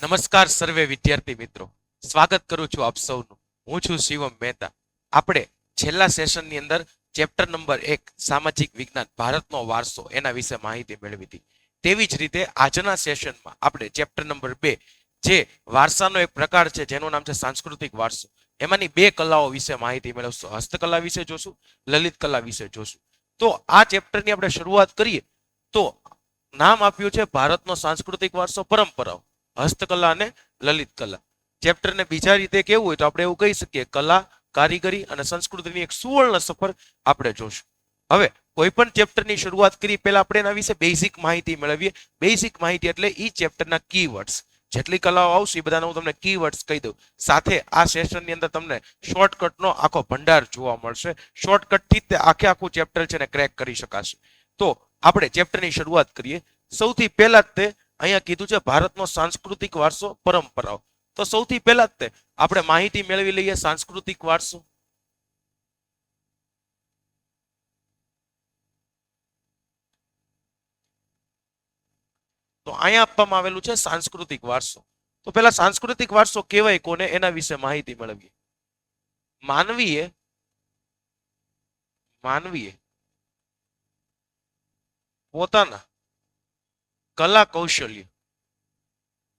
નમસ્કાર સર્વે વિદ્યાર્થી મિત્રો, સ્વાગત કરું છું આપ સૌનું. હું છું શિવમ મહેતા. આપણે છેલ્લા સેશનની અંદર ચેપ્ટર નંબર 1 સામાજિક વિજ્ઞાન ભારતનો વારસો એના વિશે માહિતી મેળવી હતી. તેવી જ રીતે આજના સેશનમાં આપણે ચેપ્ટર નંબર 2 જે વારસાનો એક પ્રકાર છે જેનું નામ છે સાંસ્કૃતિક વારસો, એમાંની બે કલાઓ વિશે માહિતી મેળવશું. હસ્તકલા વિશે જોશું, લલિત કલા વિશે જોશું. તો આ ચેપ્ટરની આપણે શરૂઆત કરીએ તો નામ આપ્યું છે ભારતનો સાંસ્કૃતિક વારસો, પરંપરાઓ, હસ્તકલા અને લલિત કલા. ચેપ્ટરને બીજા રીતે કેવું હોય તો આપણે એવું કહી શકીએ કલા, કારીગરી અને સંસ્કૃતિની એક સુવર્ણ સફર આપણે જોશું. હવે કોઈ પણ ચેપ્ટરની શરૂઆત કરી પહેલા આપણે એના વિશે બેઝિક માહિતી મેળવીએ. બેઝિક માહિતી એટલે ઈ ચેપ્ટરના કીવર્ડ્સ. જેટલી કલાઓ આવશે એ બધાને હું તમને કીવર્ડ્સ કહી દઉં. સાથે આ સેશનની અંદર તમને શોર્ટકટનો આખો ભંડાર જોવા મળશે. શોર્ટકટથી તે આખું ચેપ્ટર છે ને ક્રેક કરી શકાશે. તો આપણે ચેપ્ટરની શરૂઆત કરીએ. સૌથી પહેલા જ તે અહીંયા કીધું છે ભારતનો સાંસ્કૃતિક વારસો, પરંપરાઓ. તો સૌથી પહેલા જ તે આપણે માહિતી મેળવી લઈએ સાંસ્કૃતિક વારસો. તો અહીંયા આપવામાં આવેલું છે સાંસ્કૃતિક વારસો. તો પહેલા સાંસ્કૃતિક વારસો કહેવાય કોને એના વિશે માહિતી મેળવીએ. માનવીએ પોતાના કલા કૌશલ્ય,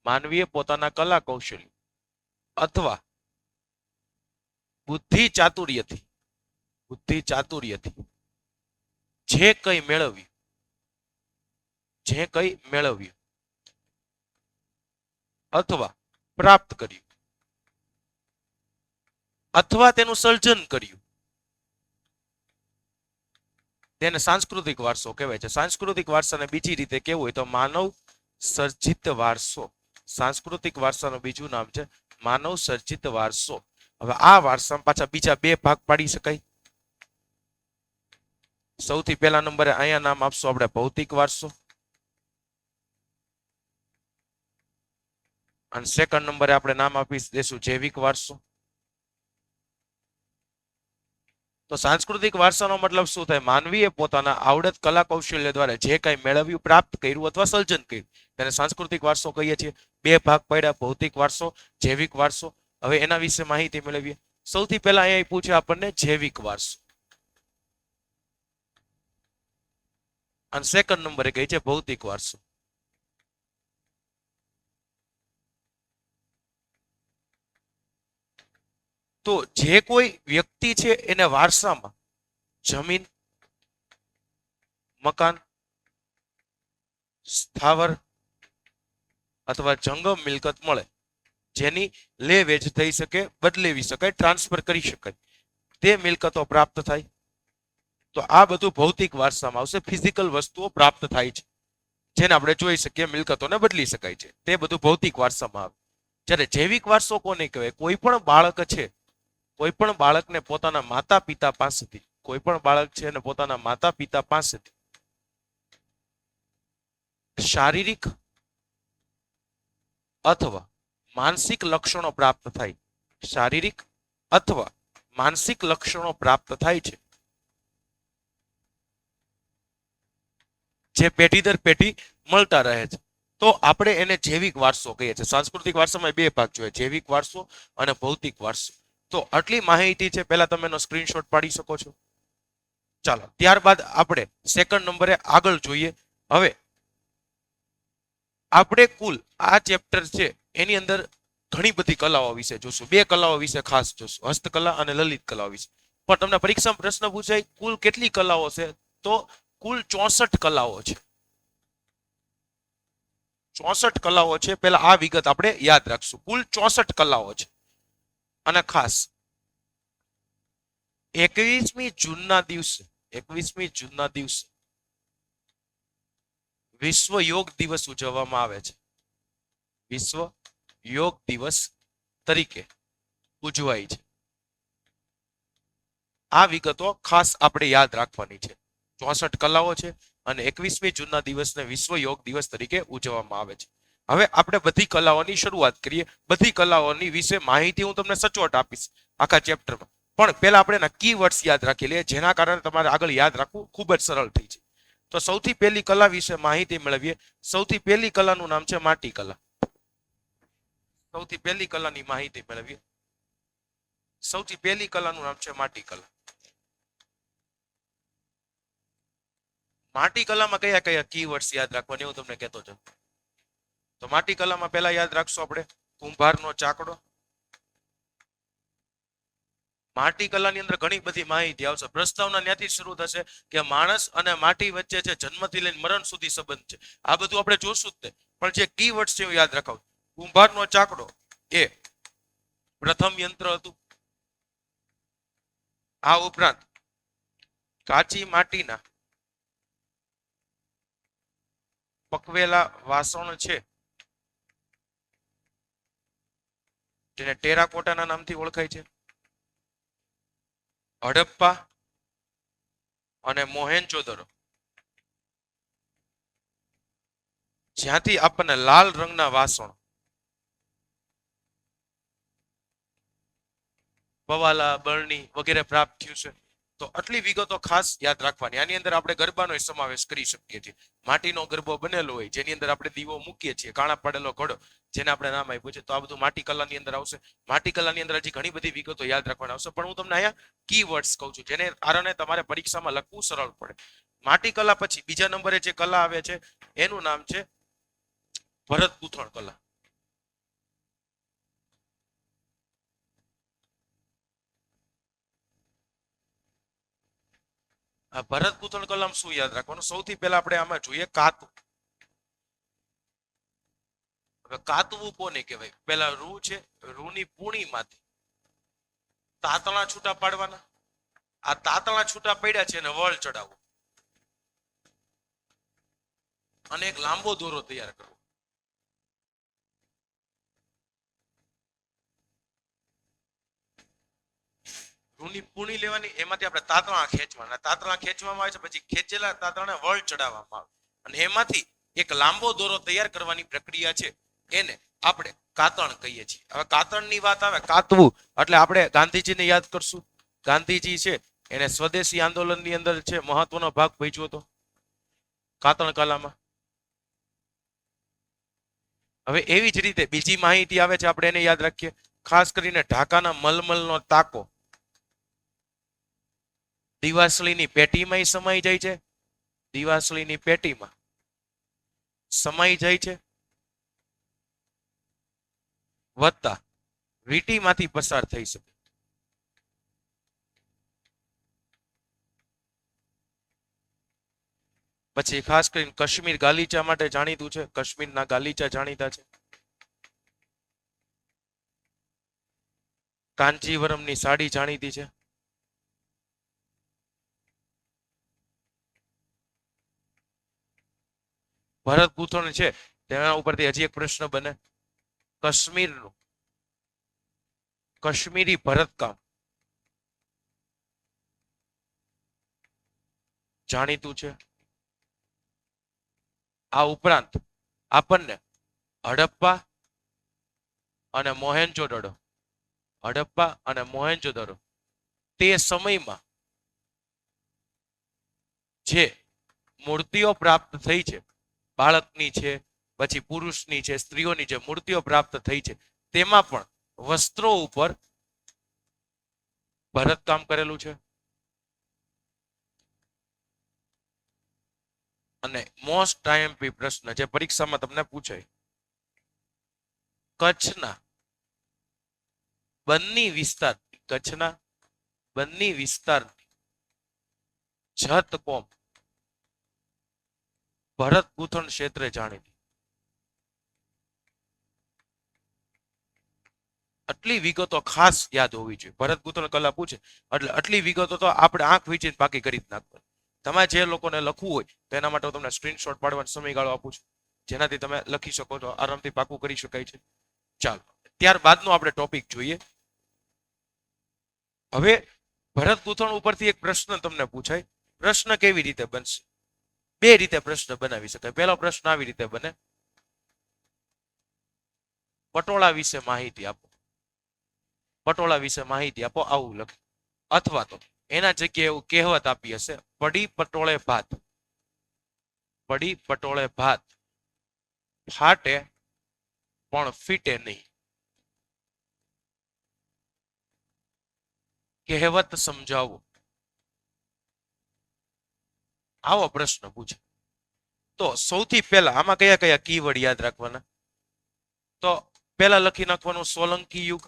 માનવીએ પોતાના કલા કૌશલ્ય અથવા બુદ્ધિ ચાતુર્યથી જે કંઈ મેળવ્યું અથવા પ્રાપ્ત કર્યું અથવા તેનું સર્જન કર્યું તેને સાંસ્કૃતિક વારસો કહેવાય છે. સાંસ્કૃતિક વારસાને બીજી રીતે કેવું હોય તો માનવ સર્જિત વારસો. સાંસ્કૃતિક વારસાનું બીજું નામ છે માનવ સર્જિત વારસો. હવે આ વારસામાં પાછા બીજા બે ભાગ પાડી શકાય. સૌથી પહેલા નંબરે અહીંયા નામ આપશું આપણે ભૌતિક વારસો, અને સેકન્ડ નંબરે આપણે નામ આપી દેશું જૈવિક વારસો. તો સાંસ્કૃતિક વારસાનો મતલબ શું થાય? માનવીએ પોતાના આવડત, કલા, કૌશલ્ય દ્વારા જે કંઈ મેળવ્યું, પ્રાપ્ત કર્યું અથવા સર્જન કર્યું તેને સાંસ્કૃતિક વારસો કહીએ છીએ. બે ભાગ પડ્યા, ભૌતિક વારસો, જૈવિક વારસો. હવે એના વિશે માહિતી મેળવીએ. સૌથી પહેલા અહીંયા પૂછે આપણને જૈવિક વારસો, અને સેકન્ડ નંબરે કહે છે ભૌતિક વારસો. તો જે કોઈ વ્યક્તિ છે એને વારસામાં જમીન, મકાન, સ્થાવર અથવા જંગમ મિલકત મળે જેની લે વેચ થઈ શકે, બદલાવી શકાય, ટ્રાન્સફર કરી શકાય, તે મિલકતો પ્રાપ્ત થાય. તો આ બધું ભૌતિક વારસામાં આવશે. ફિઝિકલ વસ્તુઓ પ્રાપ્ત થાય છે જેને આપણે જોઈ શકીએ, મિલકતોને બદલી શકાય છે, તે બધું ભૌતિક વારસામાં આવે. જ્યારે જૈવિક વારસો કોને કહેવાય? કોઈ પણ બાળક છે, કોઈ પણ બાળકને પોતાના માતા પિતા પાસેથી, કોઈ પણ બાળક છે અને પોતાના માતા પિતા પાસેથી શારીરિક અથવા માનસિક લક્ષણો પ્રાપ્ત થાય, શારીરિક અથવા માનસિક લક્ષણો પ્રાપ્ત થાય છે જે પેઢી દર પેઢી મળતા રહે છે, તો આપણે એને જૈવિક વારસો કહીએ છીએ. સાંસ્કૃતિક વારસામાં બે ભાગ જોઈએ, જૈવિક વારસો અને ભૌતિક વારસો. તો આટલી માહિતી છે, પહેલા તમે એનો સ્ક્રીનશોટ પાડી શકો છો. ચાલો, ત્યારબાદ આપણે સેકન્ડ નંબરે આગળ જોઈએ. હવે આપણે કુલ આ ચેપ્ટર છે એની અંદર ઘણી બધી કલાઓ વિશે જોશું. બે કલાઓ વિશે ખાસ જોશું, હસ્તકલા અને લલિત કલાઓ વિશે. પણ તમને પરીક્ષામાં પ્રશ્ન પૂછાય કુલ કેટલી કલાઓ છે? તો કુલ 64 કલાઓ છે. 64 કલાઓ છે. પહેલા આ વિગત આપણે યાદ રાખશું. કુલ 64 કલાઓ છે. અને ખાસ 21મી જૂનના દિવસે વિશ્વ યોગ દિવસ ઉજવવામાં આવે છે. વિશ્વ યોગ દિવસ તરીકે ઉજવાય છે. આ વિગતો ખાસ આપણે યાદ રાખવાની છે. 64 કલાઓ છે અને 21મી જૂનના દિવસને વિશ્વ યોગ દિવસ તરીકે ઉજવવામાં આવે છે. હવે આપણે બધી કલાઓની શરૂઆત કરીએ. બધી કલાઓની વિશે માહિતી હું તમને સચોટ આપીશ આખા ચેપ્ટરમાં. પણ પહેલા આપણે એના કીવર્ડ્સ યાદ રાખી લઈએ, જેના કારણે તમારે આગળ યાદ રાખવું ખૂબ જ સરળ થઈ છે. તો સૌથી પહેલી કલા વિશે માહિતી મેળવીએ. સૌથી પહેલી કલાનું નામ છે માટી કલા. સૌથી પહેલી કલાની માહિતી મેળવીએ. સૌથી પહેલી કલાનું નામ છે માટી કલા. માટી કલામાં કયા કયા કીવર્ડ્સ યાદ રાખવાની હું તમને કહેતો છું. તો માટી કલામાં પહેલા યાદ રાખશો આપણે કુંભારનો ચાકડો. માટી કલાની અંદર ઘણી બધી માહિતી આવશે. પ્રસ્તાવના ત્યાંથી શરૂ થશે કે માણસ અને માટી વચ્ચે છે જન્મથી લઈને મરણ સુધી સંબંધ છે. આ બધું આપણે જોશું જ તે, પણ જે કીવર્ડ્સ છે એ યાદ રાખાવ. કુંભારનો ચાકડો એ પ્રથમ યંત્ર હતું. આ ઉપરાંત કાચી માટીના પકવેલા વાસણ છે જેને ટેરાકોટાના નામથી ઓળખાય છે. હડપ્પા અને મોહેન્જોદડો જ્યાંથી આપણને લાલ રંગના વાસણ પવાલા બરણી વગેરે પ્રાપ્ત થયું છે. તો આટલી વિગતો ખાસ યાદ રાખવાની. આની અંદર આપણે ગરબાનો સમાવેશ કરી શકીએ છીએ. માટીનો ગરબો બનેલો હોય જેની અંદર આપણે દીવો મૂકીએ છીએ, કાણા પાડેલો ઘડો જેને આપણે નામ આપ્યું છે. તો આ બધું માટી કલાની અંદર આવશે. માટી કલાની અંદર હજી ઘણી બધી વિગતો યાદ રાખવાની આવશે, પણ હું તમને અહીંયા કીવર્ડ્સ કહું છું જેને કારણે તમારે પરીક્ષામાં લખવું સરળ પડે. માટી કલા પછી બીજા નંબરે જે કલા આવે છે એનું નામ છે ભરત ગૂંથણ કલા. આ ભરત ગૂંથણ કલામ શું યાદ રાખવાનું? સૌથી પહેલા આપણે આમાં જોઈએ કાતું. હવે કાતવું કોને કહેવાય? પેલા રૂ છે, રૂની પૂણીમાંથી તાતણા છૂટા પાડવાના. આ તાતણા છૂટા પડ્યા છે અને વળ ચડાવવો અને એક લાંબો દોરો તૈયાર કરવો. રૂની પૂણી લેવાની, એમાંથી આપણે તાતણા ખેંચવાના. તાતણા ખેંચવામાં આવે છે, પછી ખેંચેલા તાતણાને વળ ચડાવવામાં આવે અને એમાંથી એક લાંબો દોરો તૈયાર કરવાની પ્રક્રિયા છે એને આપણે કાતણ કહીએ છીએ. હવે કાતણની વાત આવે, કાતવું એટલે આપણે ગાંધીજીને યાદ કરશું. ગાંધીજી છે એને સ્વદેશી આંદોલનની અંદર છે મહત્વનો ભાગ ભજવ્યો હતો કાતણ કલામાં. હવે એવી જ રીતે બીજી માહિતી આવે છે, આપણે એને યાદ રાખીએ. ખાસ કરીને ઢાકાના મલમલનો તાકો દિવાસળીની પેટીમાં સમાઈ જાય છે. દિવાસળીની પેટીમાં સમાઈ જાય છે, વત્તા વીટીમાંથી પસાર થઈ શકે. પછી ખાસ કરીને કાશ્મીર ગાલીચા માટે જાણીતું છે. કાશ્મીરના ગાલીચા જાણીતા છે. કાંજીવરમની સાડી જાણીતી છે. ભરત ગૂંથણ છે તેના ઉપરથી હજી એક પ્રશ્ન બને. કાશ્મીરનું કાશ્મીરી ભરતકામ જાણીતું છે. આ ઉપરાંત આપણને હડપ્પા અને મોહેન્જોદડો તે સમયમાં જે મૂર્તિઓ પ્રાપ્ત થઈ છે, બાળકની છે, પછી પુરુષની છે, સ્ત્રીઓની જે મૂર્તિઓ પ્રાપ્ત થઈ છે તેમાં પણ વસ્ત્રો ઉપર ભરતકામ કરેલું છે. અને મોસ્ટ આઈએમપી પ્રશ્ન જે પરીક્ષામાં તમને પૂછાય, કચ્છના બન્ની વિસ્તારની જત કોમ ભરત ગૂંથણ ક્ષેત્રે જાણીતી. આટલી વિગતો ખાસ યાદ હોવી જોઈએ. ભરત ગૂંથણ કલા પૂછે એટલે આટલી વિગતો તો આપણે આંખ વીંચીને પાકી કરી જ નાખવાની. તમે જે લોકોને લખવું હોય તો એના માટે તમને સ્ક્રીનશોટ પાડવાનો સમયગાળો આપું છું, જેનાથી તમે લખી શકો છો, આરામથી પાકું કરી શકાય છે. ચાલો ત્યારબાદનો આપણે ટોપિક જોઈએ. હવે ભરત ગૂંથણ ઉપરથી એક પ્રશ્ન તમને પૂછાય. પ્રશ્ન કેવી રીતે બનશે? બે રીતે પ્રશ્ન બનાવી શકાય. પહેલો પ્રશ્ન આવી રીતે બને, પટોળા વિશે માહિતી આપો. પટોળા વિશે માહિતી આપો આવું લખે. અથવા તો એના જગ્યાએ એવું કહેવત આપી હશે, પડી પટોળે ભાત. પડી પટોળે ભાત ફાટે પણ ફીટે નહીં. કહેવત સમજાવો. આવો પ્રશ્ન પૂછે તો સૌથી પહેલા આમાં કયા કયા કીવર્ડ યાદ રાખવાના? તો પહેલા લખી નાખવાનું સોલંકી યુગ.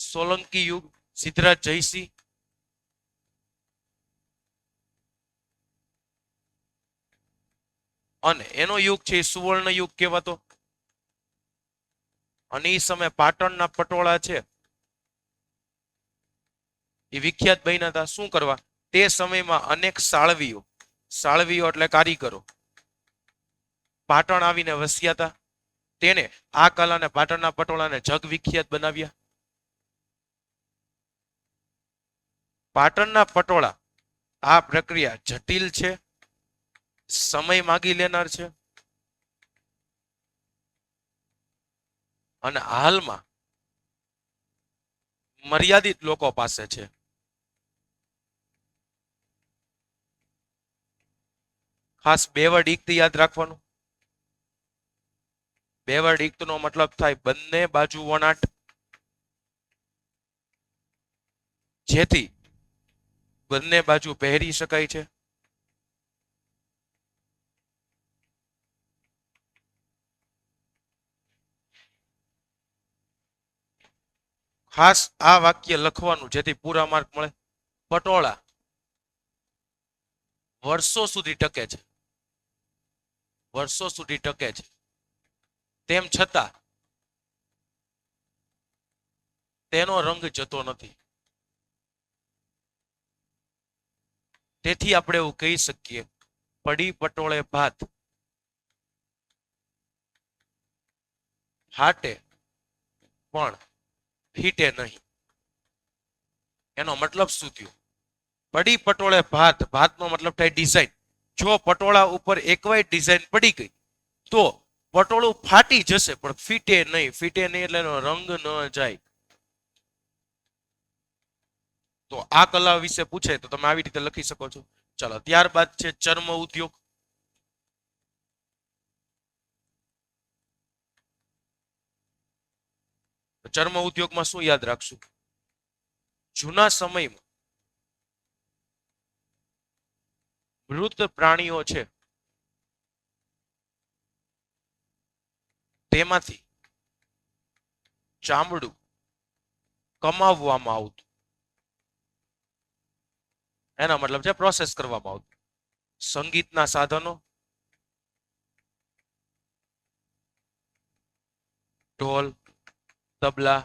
સોલંકી યુગ સિદ્ધરાજ જયસિંહ, અને એનો યુગ છે સુવર્ણ યુગ કહેવાતો. અને એ સમયે પાટણના પટોળા છે એ વિખ્યાત બન્યા હતા. શું કરવા? તે સમયમાં અનેક સાળવીઓ, સાળવીઓ એટલે કારીગરો, પાટણ આવીને વસ્યા હતા. તેને આ કલાને પાટણના પટોળાને જગ વિખ્યાત બનાવ્યા. પાટણના પટોળા આ પ્રક્રિયા જટિલ છે, સમય માગી લેનાર છે, અને હાલમાં મર્યાદિત લોકો પાસે છે. ખાસ બે વર્ડ ઇક્ત યાદ રાખવાનું. બે વર્ડ ઇક્ત નો મતલબ થાય બંને બાજુ વણાટ, જેથી બંને બાજુ પહેરી શકાય છે. ખાસ આ વાક્ય લખવાનું જેથી પૂરા માર્ક મળે. પટોળા વર્ષો સુધી ટકે છે, વર્ષો સુધી ટકે છે, તેમ છતાં તેનો રંગ જતો નથી. તેથી આપણે એવું કહી શકીએ, પડી પટોળે ભાત હાટે પણ ફીટે નહીં. એનો મતલબ શું થયો? પડી પટોળે ભાત, ભાતનો મતલબ થાય ડિઝાઇન. જો પટોળા ઉપર એકવાય ડિઝાઇન પડી ગઈ તો પટોળું ફાટી જશે પણ ફીટે નહીં. ફીટે નહીં એટલે એનો રંગ ન જાય. તો આ કલા વિશે પૂછે તો તમે આવી રીતે લખી શકો છો. ચાલો, ત્યારબાદ છે ચર્મ ઉદ્યોગ. ચર્મ ઉદ્યોગમાં શું યાદ રાખશું? જૂના સમયમાં મૃત પ્રાણીઓ છે તેમાંથી ચામડું કમાવવામાં આવતું. એના મતલબ છે પ્રોસેસ કરવામાં આવતું. સંગીતના સાધનો, ઢોલ, તબલા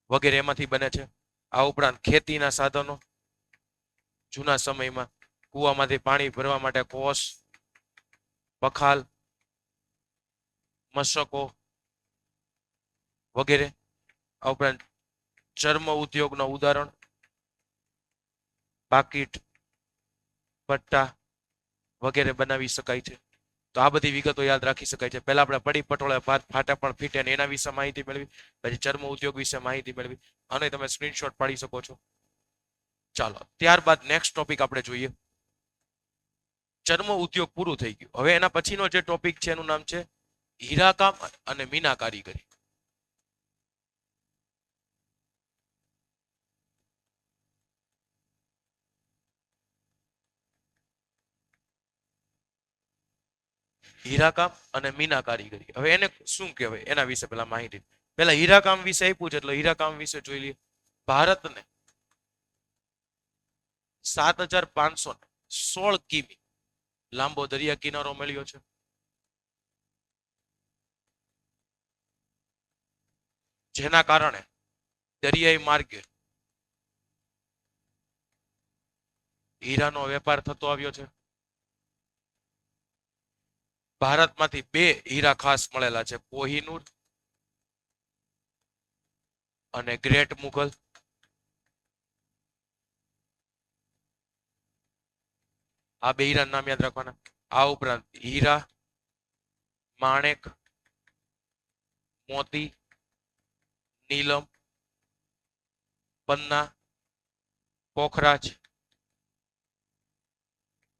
વગેરે એમાંથી બને છે. આ ઉપરાંત ખેતીના સાધનો, જૂના સમયમાં કુવામાંથી પાણી ભરવા માટે કોસ, પખાલ, મશકો વગેરે. આ ઉપરાંત ચર્મ ઉદ્યોગનો ઉદાહરણ પાકીટ, પટ્ટા વગેરે બનાવી શકાય છે. તો આ બધી વિગતો યાદ રાખી શકાય છે. પહેલા આપણે પડી પટોળે ભાત ફાટા પણ ફીટે ને એના વિશે માહિતી મેળવી, પછી ચર્મ ઉદ્યોગ વિશે માહિતી મેળવી, અને તમે સ્ક્રીનશોટ પાડી શકો છો. ચાલો, ત્યારબાદ નેક્સ્ટ ટોપિક આપણે જોઈએ. ચર્મ ઉદ્યોગ પૂરું થઈ ગયું. હવે એના પછીનો જે ટોપિક છે એનું નામ છે હીરાકામ અને મીના કારીગરી. હીરાકામ અને મીના કારીગરી. હવે એને શું કહેવાય એના વિશે પેલા માહિતી. પેલા હીરાકામ વિશે આપ્યું છે એટલે હીરાકામ વિશે જોઈ લઈએ. ભારતને 7516 કિમી લાંબો દરિયા કિનારો મળ્યો છે. જેના કારણે દરિયાઈ માર્ગે હીરાનો વેપાર થતો આવ્યો છે. ભારતમાંથી 2 હીરા ખાસ મળેલા છે, કોહિનૂર અને ગ્રેટ મુઘલ. આ 2 હીરાનું નામ યાદ રાખવાના. આ ઉપરાંત હીરા, માણેક, મોતી, નીલમ, પન્ના, પોખરાજ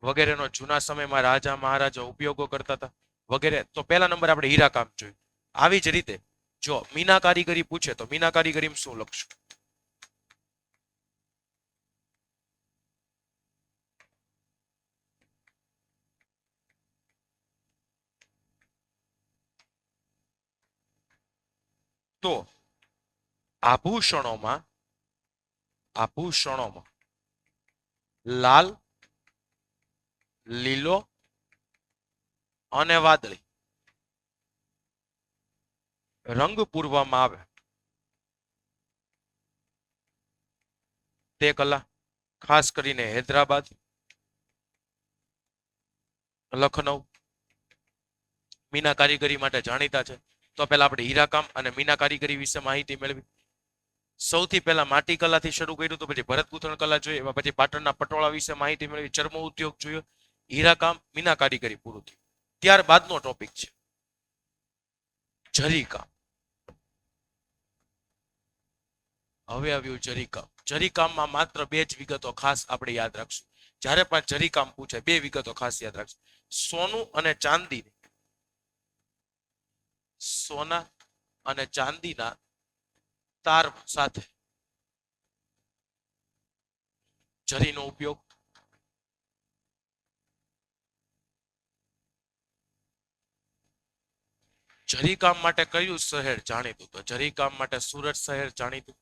વગેરેનો જૂના સમયમાં રાજા મહારાજા ઉપયોગો કરતા હતા વગેરે. તો પહેલા નંબર આપણે હીરા કામ જોયું. આવી જ રીતે જો મીના કારીગરી પૂછે તો મીના કારીગરીમાં શું લખશું? તો આભૂષણોમાં લાલ, લીલો અને વાદળી રંગ પૂરવામાં આવે તે કલા ખાસ કરીને હૈદરાબાદ, લખનઉ મીના કારીગરી માટે જાણીતા છે. તો પહેલા આપણે હીરાકામ અને મીના કારીગરી વિશે માહિતી મેળવી. સૌથી પહેલા માટી કલાથી શરૂ કર્યું તો પછી ભરત ગૂંથણ કલા જોઈએ, એમાં પછી પાટણના પટોળા વિશે માહિતી મેળવી, ચર્મ ઉદ્યોગ જોયો, હીરાકામ, મીના કારીગરી પૂરું થયું. ત્યારબાદનો ટોપિક છે જરીકામ. હવે આવ્યું જરીકામ. જરીકામમાં માત્ર બે જ વિગતો ખાસ આપણે યાદ રાખશું. જ્યારે પણ જરીકામ પૂછે બે વિગતો ખાસ યાદ રાખશું. સોનું અને ચાંદી, સોના અને ચાંદીના તાર સાથે જરીનો ઉપયોગ. જરીકામ માટે કયું શહેર જાણીતું? તો જરીકામ માટે સુરત શહેર જાણીતું.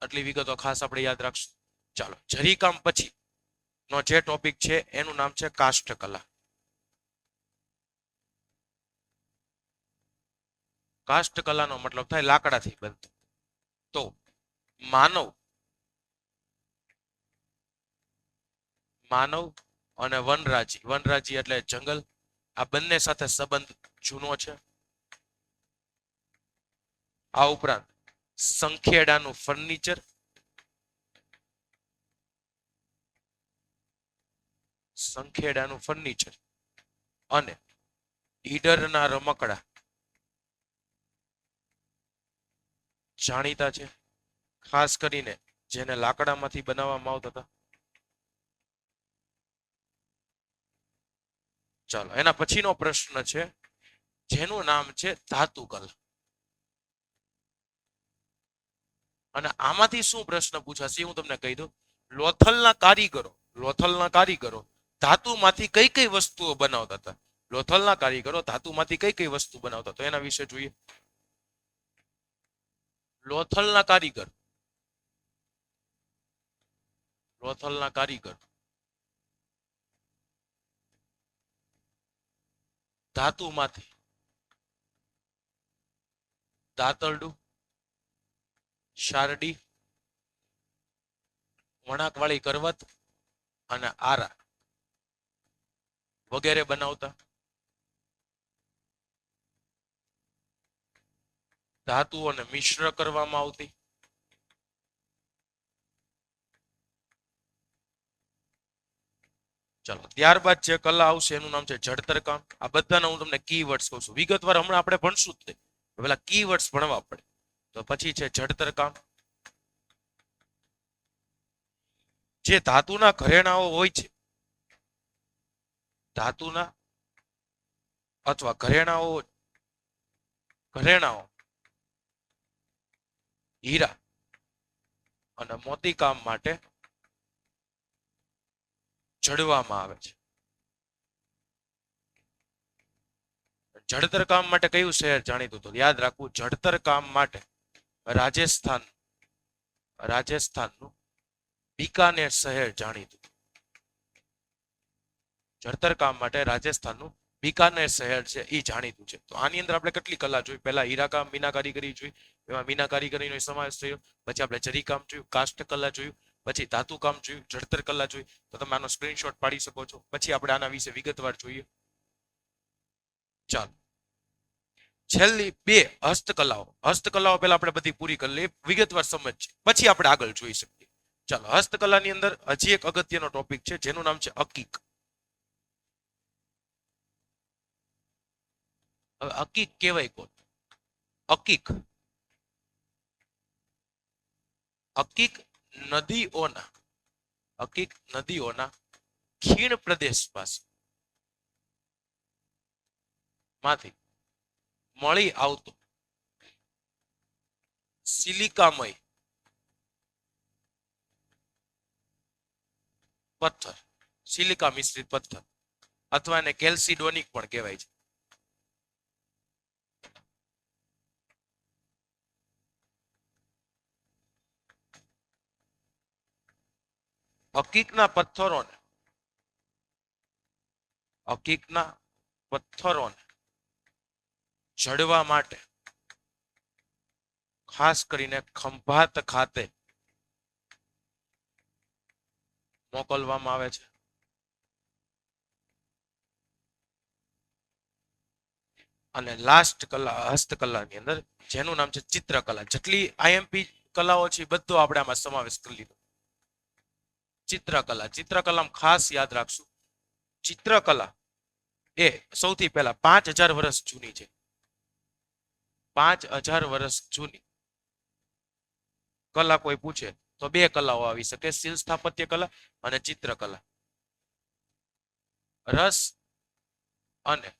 આટલી વિગતો ખાસ આપણે યાદ રાખશું. ચાલો, જરીકામ પછી નો જે ટોપિક છે એનું નામ છે કાષ્ઠકલા. કાષ્ઠકલાનો મતલબ થાય લાકડાથી બનતું. તો માનવ અને વનરાજી એટલે જંગલ, આ બંને સાથે સંબંધ જૂનો છે. આ ઉપરાંત સંખેડાનું ફર્નિચર, અને ઈડરના રમકડા જાણીતા છે, ખાસ કરીને જેને લાકડામાંથી બનાવવામાં આવતા હતા. ચાલો, એના પછીનો પ્રશ્ન છે જેનું નામ છે ધાતુકલા. અને આમાંથી શું પ્રશ્ન પૂછાશે હું તમને કહી દઉં. લોથલના કારીગરો ધાતુમાંથી કઈ કઈ વસ્તુઓ બનાવતા હતા? લોથલના કારીગરો ધાતુમાંથી કઈ કઈ વસ્તુ બનાવતા તો એના વિશે જોઈએ. લોથલના કારીગર ધાતુમાંથી દાતરડું, શારડી, વણાકવાળી કરવત અને આરા વગેરે બનાવતા. ધાતુઓને મિશ્ર કરવામાં આવતી. ચાલો, ત્યારબાદ જે કલા આવશે એનું નામ છે જડતર કામ. આ બધાના હું તમને કીવર્ડ્સ કહું છું. વિગતવાર હમણાં આપણે ભણશું જ પેલા કીવર્ડ્સ ભણવા પડે. તો પછી છે જડતર કામ. જે ધાતુના ઘરેણાઓ હોય છે, ધાતુના અથવા ઘરેણાઓ હીરા અને મોતી કામ માટે જડવામાં આવે છે. જડતર કામ માટે કયું શહેર જાણીતું? તો યાદ રાખવું, જડતર કામ માટે રાજસ્થાનનું બીકાનેર શહેર જાણીતું. જડતર કામ માટે રાજસ્થાનનું બીકાનેર શહેર છે એ જાણીતું છે. તો આની અંદર આપણે કેટલી કલા જોઈ? પહેલા હીરાકામ, મીના કારીગરી જોઈ, એમાં મીના કારીગરીનો સમાવેશ થયો. પછી આપણે જરીકામ જોયું, કાષ્ઠ કલા જોયું, પછી ધાતુ કામ જોયું, જડતર કલા જોઈ. તો તમે આનો સ્ક્રીનશોટ પાડી શકો છો. પછી આપણે આના વિશે વિગતવાર જોઈએ. ચાલો, છેલ્લી બે હસ્તકલાઓ પહેલા આપણે બધી પૂરી કરી લઈએ, વિગતવાર સમજ, પછી આપણે આગળ જોઈ શકીએ. ચાલો, હસ્તકલાની અંદર હજી એક અગત્યનો ટોપિક છે જેનું નામ છે અકીક. હવે અકીક કહેવાય કોણ? અકીક નદીઓના ખીણ પ્રદેશ પાસે માંથી મળી આવતો સિલિકામય પથ્થર, સિલિકા મિશ્રિત પથ્થર, અથવા એને કેલ્સિડોનિક પણ કહેવાય છે. હકીકના પથ્થરોને હકીકના પથ્થરોને જડવા માટે ખાસ કરીને ખંભાત ખાતે મોકલવામાં આવે છે. અને લાસ્ટ કલા હસ્તકલાની અંદર જેનું નામ છે ચિત્રકલા. જેટલી આઈએમપી કલાઓ છે બધો આપણે આમાં સમાવેશ કરી લીધો. ચિત્રકલા ચિત્રકલામાં ખાસ યાદ રાખશું ચિત્રકલા એ સૌથી પહેલા 5000 વર્ષ જૂની છે. 5000 વર્ષ જૂની કલા કોઈ પૂછે તો બે કલાઓ આવી શકે, શિલ સ્થાપત્ય કલા અને ચિત્રકલા. રસ અને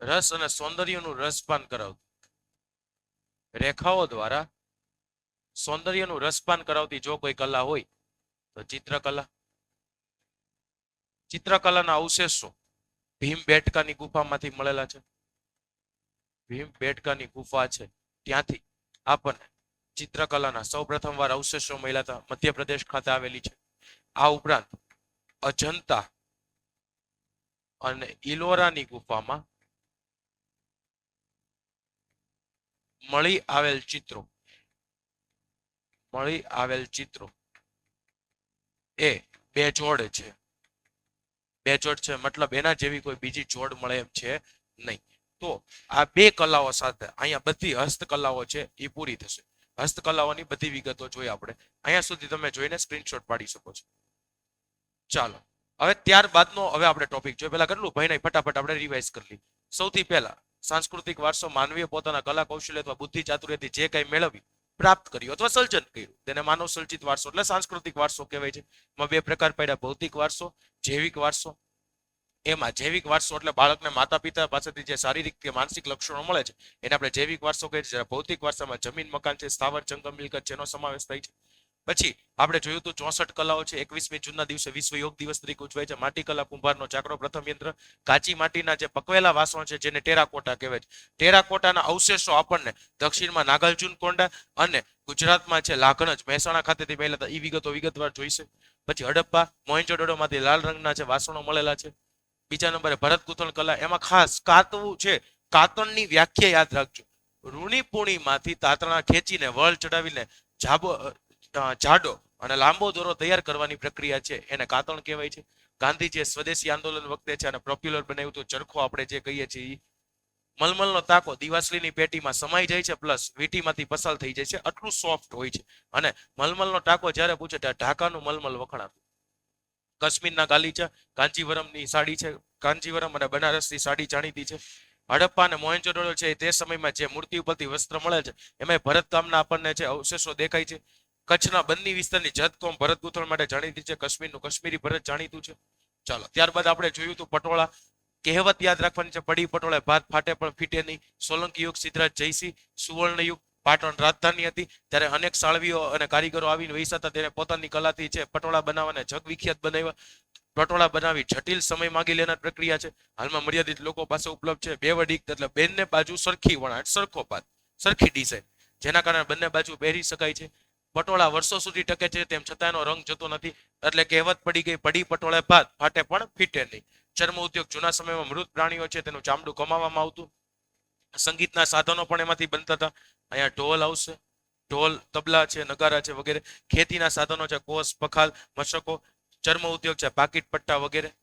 રસ અને સૌંદર્યનું રસપાન કરાવતું, રેખાઓ દ્વારા સૌંદર્યનું રસપાન કરાવતી જો કોઈ કલા હોય તો ચિત્રકલા. ચિત્રકલાના અવશેષો ભીમબેટકાની ગુફામાંથી મળેલા છે. ભીમબેટકાની ગુફા છે ત્યાંથી આપણને ચિત્રકલાના સૌ પ્રથમવાર અવશેષો મળ્યા હતા. મધ્યપ્રદેશ ખાતે આવેલી છે. આ ઉપરાંત અજંતા અને ઇલોરાની ગુફામાં મળી આવેલ ચિત્રો એ બેજોડ છે. બેજોડ છે મતલબ એના જેવી કોઈ બીજી જોડ મળે એમ છે નહીં. તો આ બે કલાઓ સાથે અહીંયા બધી હસ્તકલાઓ છે એ પૂરી થશે. હસ્તકલાઓની બધી વિગતો જોઈ આપણે. અહીંયા સુધી તમે જોઈને સ્ક્રીનશોટ પાડી શકો છો. ચાલો હવે ત્યારબાદનો હવે આપણે ટોપિક જોઈએ. પહેલા કેટલું ભાઈ નહીં ફટાફટ આપણે રિવાઇઝ કરી લઈએ. સૌથી પહેલા સાંસ્કૃતિક વારસો માનવીય પોતાના કલા કૌશલ્ય અથવા બુદ્ધિ ચાતુર્યથી જે કંઈ મેળવ્યું પ્રાપ્ત કર્યું અથવા સર્જન કર્યું તેને માનવ સર્જિત વારસો એટલે સાંસ્કૃતિક વારસો કહેવાય છે. એમાં બે પ્રકાર પડ્યા, ભૌતિક વારસો, જૈવિક વારસો. એમાં જૈવિક વારસો એટલે બાળકને માતા પિતા પાસેથી જે શારીરિક કે માનસિક લક્ષણો મળે છે એને આપણે જૈવિક વારસો કહીએ છીએ. ભૌતિક વારસામાં જમીન મકાન છે, સ્થાવર જંગમ મિલકત જેનો સમાવેશ થાય છે. પછી આપણે જોયું તો 64 કલાઓ છે. 21મી જૂનના દિવસે વિશ્વ યોગ દિવસ તરીકે ઉજવાય છે. માટી કલા કુંભારનો ચાકડો પ્રથમ યંત્ર, કાચી માટીના જે પકવેલા વાસણો છે જેને ટેરાકોટા કહેવાય છે. ટેરાકોટાના અવશેષો આપણને દક્ષિણમાં નાગાર્જુન કોંડા અને ગુજરાતમાં છે લાખણજ મહેસાણા ખાતેથી મળેલા હતા. એ વિગતો વિગતવાર જોઈશે. પછી હડપ્પા મોહેંજો-દડોમાંથી લાલ રંગના જે વાસણો મળેલા છે. બીજા નંબરે ભરત ગૂંથણ કલા. એમાં ખાસ કાતવું છે. કાતણની વ્યાખ્યા યાદ રાખજો. રૂણી પૂણીમાંથી તાતણા ખેંચીને વળ ચડાવીને જાડો અને લાંબો દોરો તૈયાર કરવાની પ્રક્રિયા છે એને કાતણ કહેવાય છે. ગાંધીજીએ સ્વદેશી આંદોલન વખતે છે અને પોપ્યુલર બનાવ્યું હતું ચરખો આપણે જે કહીએ છીએ. મલમલનો તાકો દિવાસળીની પેટીમાં સમાઈ જાય છે પ્લસ વીંટીમાંથી પસાર થઈ જાય છે. આટલું સોફ્ટ હોય છે. અને મલમલનો ટાંકો જ્યારે પૂછે ત્યારે ઢાકાનું મલમલ વખણાતું. કાશ્મીરના ગાલીચા કાંચીવરમની સાડી છે. કાંચીવરમ અને બનારસની સાડી જાણીતી છે. હડપ્પા અને મોહેંજો-દડો છે તે સમયમાં જે મૂર્તિ ઉપરથી વસ્ત્ર મળે છે એમાં ભરતકામના આપણને જે અવશેષો દેખાય છે. કચ્છના બન્ની વિસ્તારની જતકોમ ભરત ગૂંથણ માટે જાણીતી છે. કાશ્મીરનું કાશ્મીરી ભરત જાણીતું છે. ચાલો ત્યારબાદ આપણે જોયું હતું પટોળા. કહેવત યાદ રાખવાની છે, પડી પટોળે ભાત ફાટે પણ ફીટે નહીં. સોલંકી યુગ સિદ્ધરાજ જયસિંહ, સુવર્ણ યુગ પાટણ રાજધાની હતી ત્યારે અનેક સાળવીઓ અને કારીગરો આવીને વૈસાતા તેને પોતાની કલાથી છે પટોળા બનાવવાને જગ વિખ્યાત બનાવ્યા. પટોળા બનાવી જટિલ સમય માગી લેનાર પ્રક્રિયા છે. હાલમાં મર્યાદિત લોકો પાસે ઉપલબ્ધ છે. બેવડીક એટલે બંને બાજુ સરખી વણાટ, સરખો પાત, સરખી ડિઝાઇન જેના કારણે બંને બાજુ પહેરી શકાય છે. પટોળા વર્ષો સુધી ટકે છે તેમ છતાં એનો રંગ જતો નથી. એટલે કહેવત પડી ગઈ, પડી પટોળે ભાત ફાટે પણ ફીટે નહીં. ચર્મ ઉદ્યોગ જૂના સમયમાં મૃત પ્રાણીઓ છે તેનું ચામડું કમાવામાં આવતું. સંગીતના સાધનો પણ એમાંથી બનતા હતા. અહીંયા ઢોલ આવશે, ઢોલ, તબલા છે, નગારા છે વગેરે. ખેતીના સાધનો છે, કોસ, પખાલ, મશકો. ચર્મ ઉદ્યોગ છે, પાકીટ પટ્ટા વગેરે.